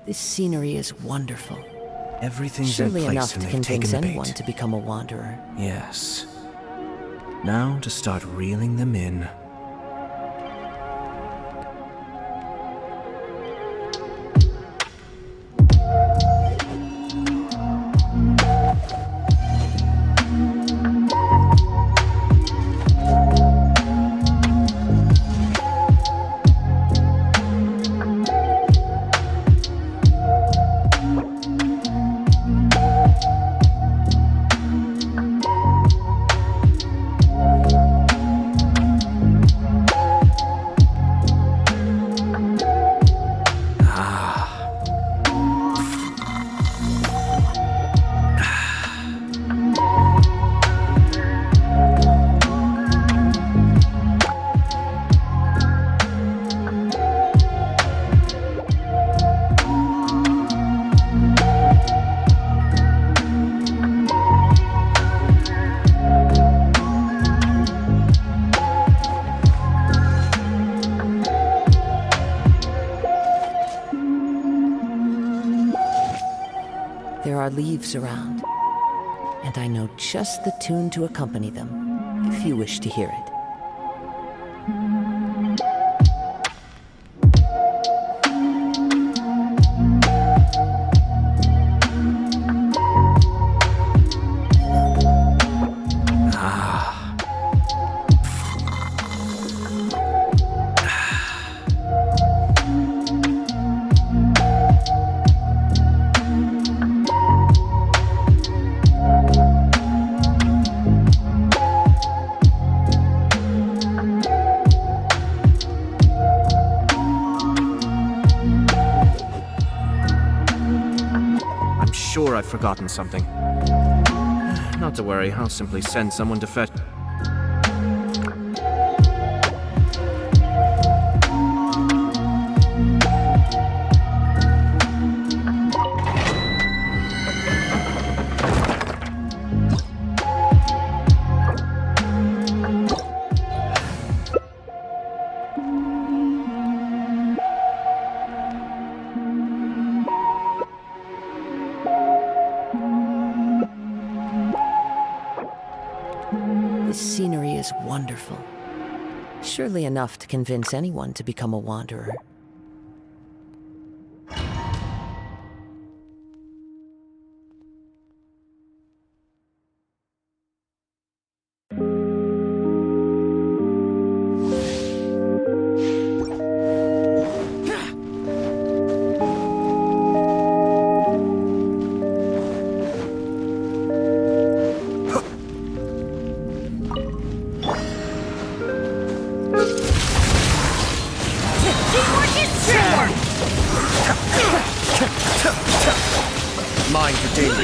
This scenery is wonderful. Everything's Surely in place enough and to they've taken convince the anyone bait. to become a wanderer. Yes. Now to start reeling them in. There are leaves around, and I know just the tune to accompany them, if you wish to hear it. Sure, I've forgotten something. Not to worry, I'll simply send someone to fetch. This scenery is wonderful. Surely enough to convince anyone to become a wanderer. Mind for danger.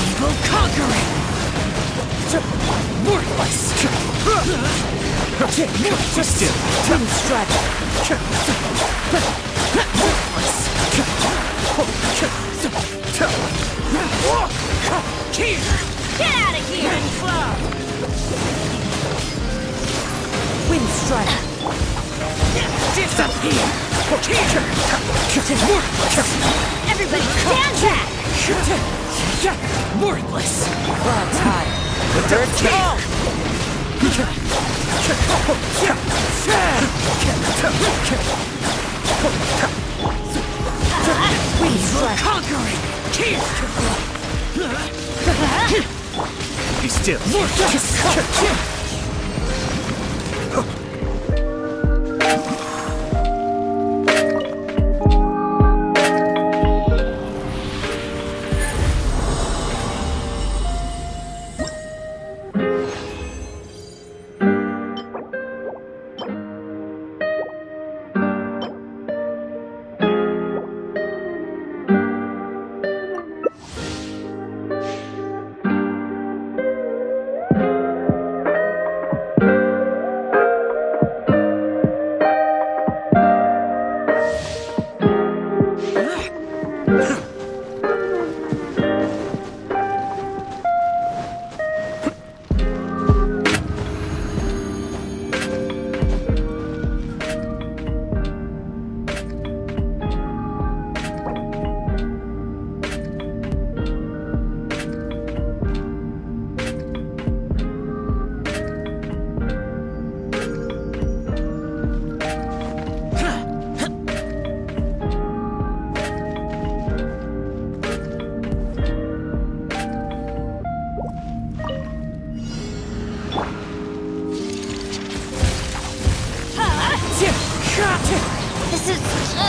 Evil conquering! Worthless! Still. Twin strike! Worthless! Here! Get out of here! Wind strike! Disappear! Worthless! Everybody stand back! Worthless! Cloud's high. The dirt king! We're conquering! Be still. Worthless!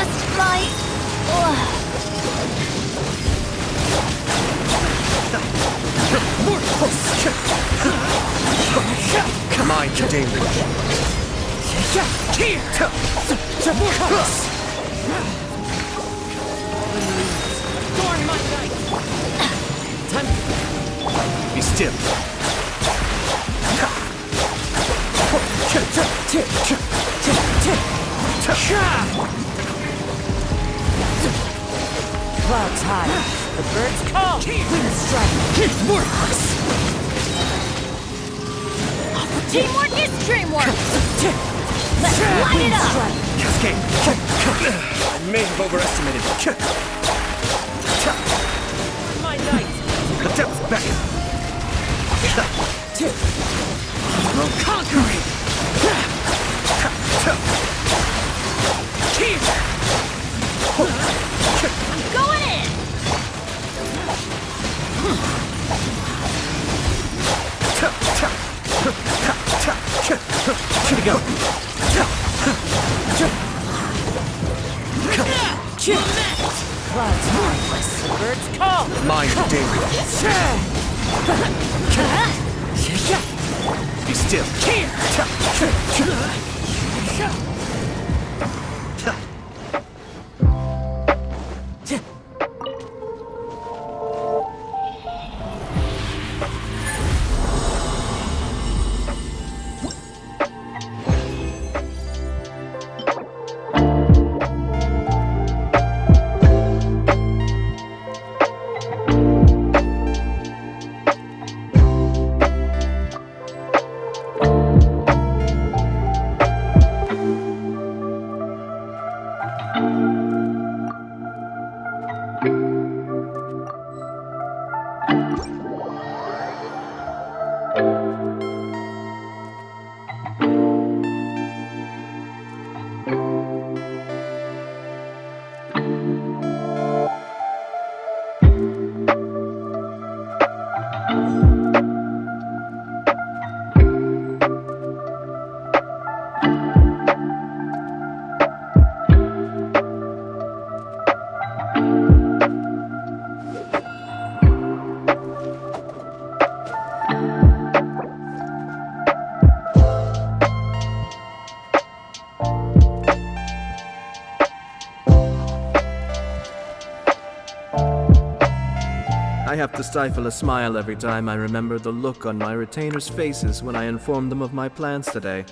Just my... Mind the deluge. Be still. Clouds high. The birds call. Wind strike. Teamwork is dreamwork! Let's light it up! Cascade. I may have overestimated. My knight! The depths beckon. Conquering. I'm going in! Here we go. Clouds high. The birds call. Mind the deluge. Be still. I have to stifle a smile every time I remember the look on my retainers' faces when I informed them of my plans today.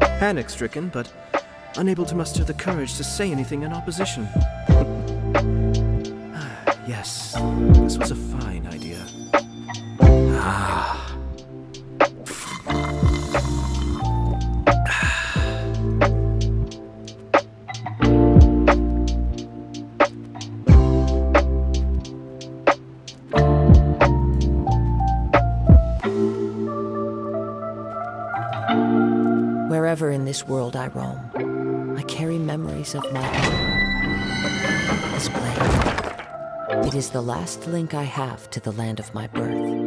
Panic-stricken, but unable to muster the courage to say anything in opposition. Yes, this was a fine idea. Wherever in this world I roam, I carry memories of my own. This blade. It is the last link I have to the land of my birth.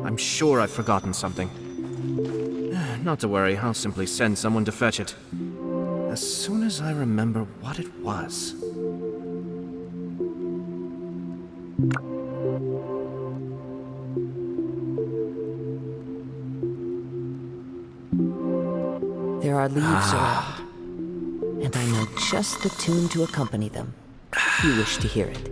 I'm sure I've forgotten something. Not to worry, I'll simply send someone to fetch it. As soon as I remember what it was. There are leaves around, and I know just the tune to accompany them, if you wish to hear it.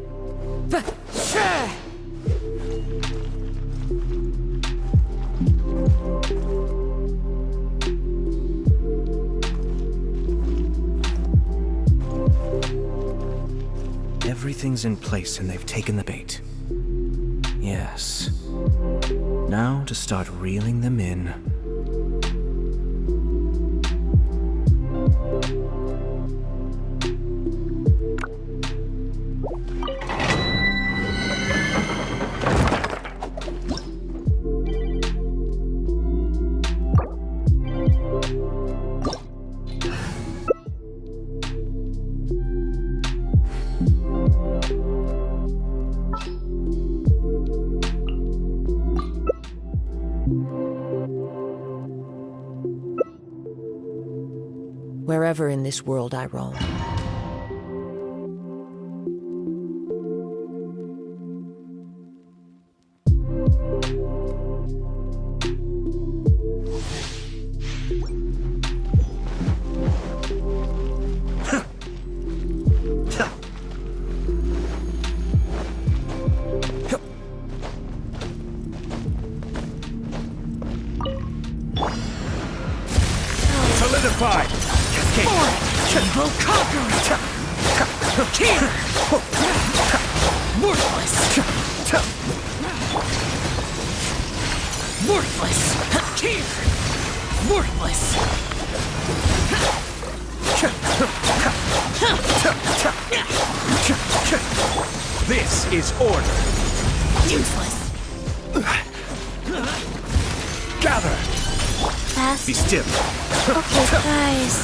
Everything's in place and they've taken the bait. Yes. Now to start reeling them in. Wherever in this world I roam. Solidified! We will conquer it! Here! Worthless! Worthless! Here! Worthless! This is order! Useless! Gather! Fast. Be still! Okay, guys.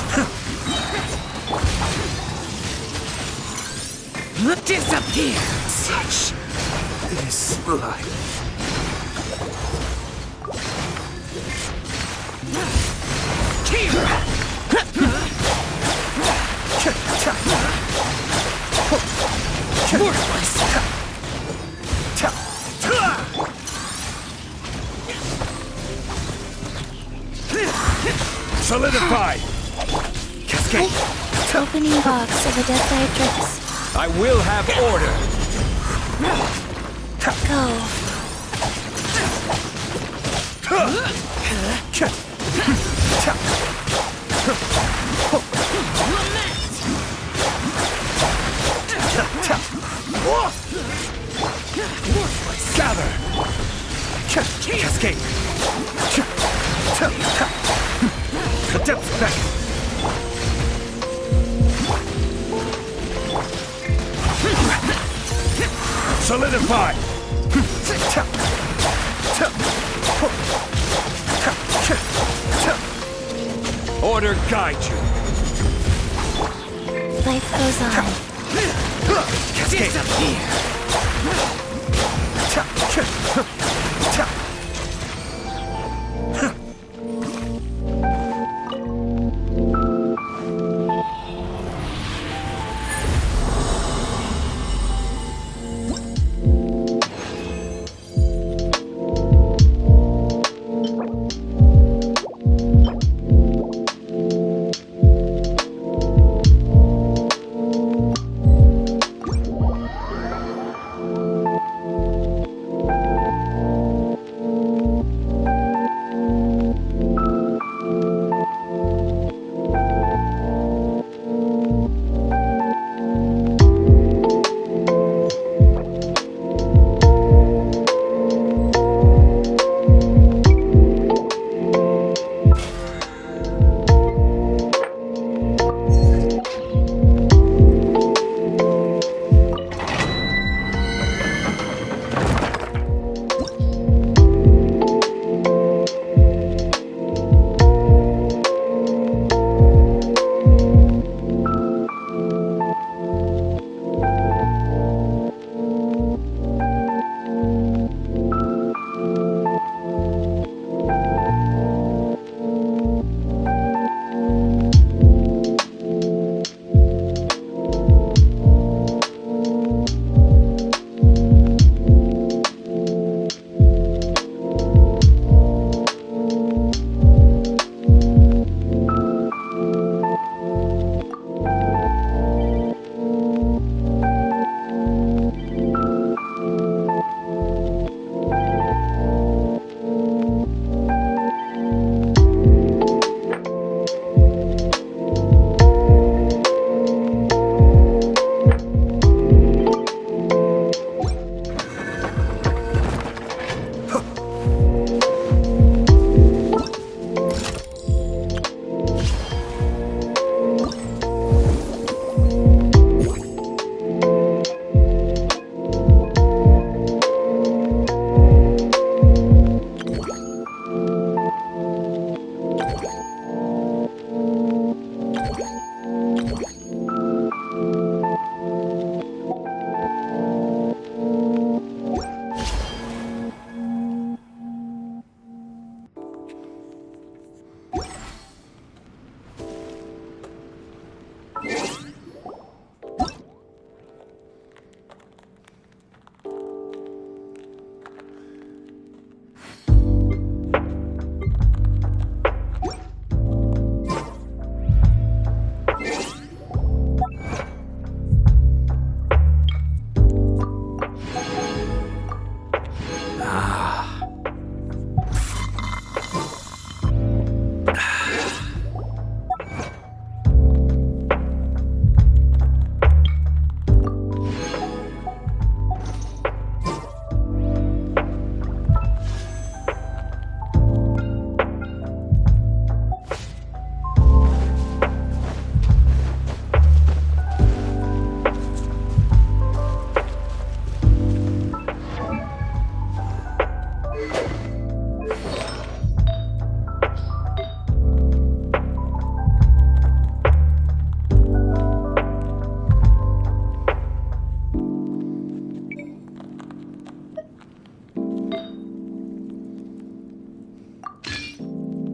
Disappear! Such is life. Here! Worthless! Solidified! Cascade! Opening box of a Death Matrix. I will have order! Go. Gather! Cascade! The depths back! Solidify! Order guide you! Life goes on. Disappear!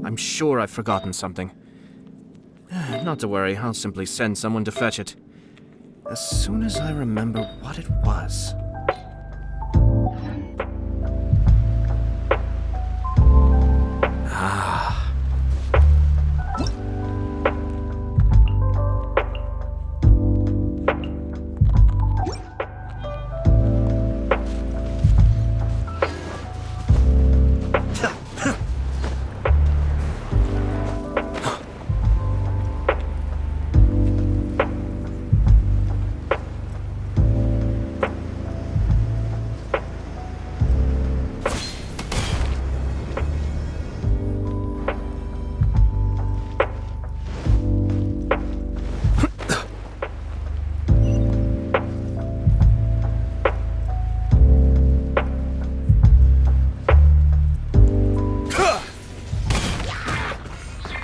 I'm sure I've forgotten something. Not to worry, I'll simply send someone to fetch it. As soon as I remember what it was. Ah.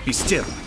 Be still.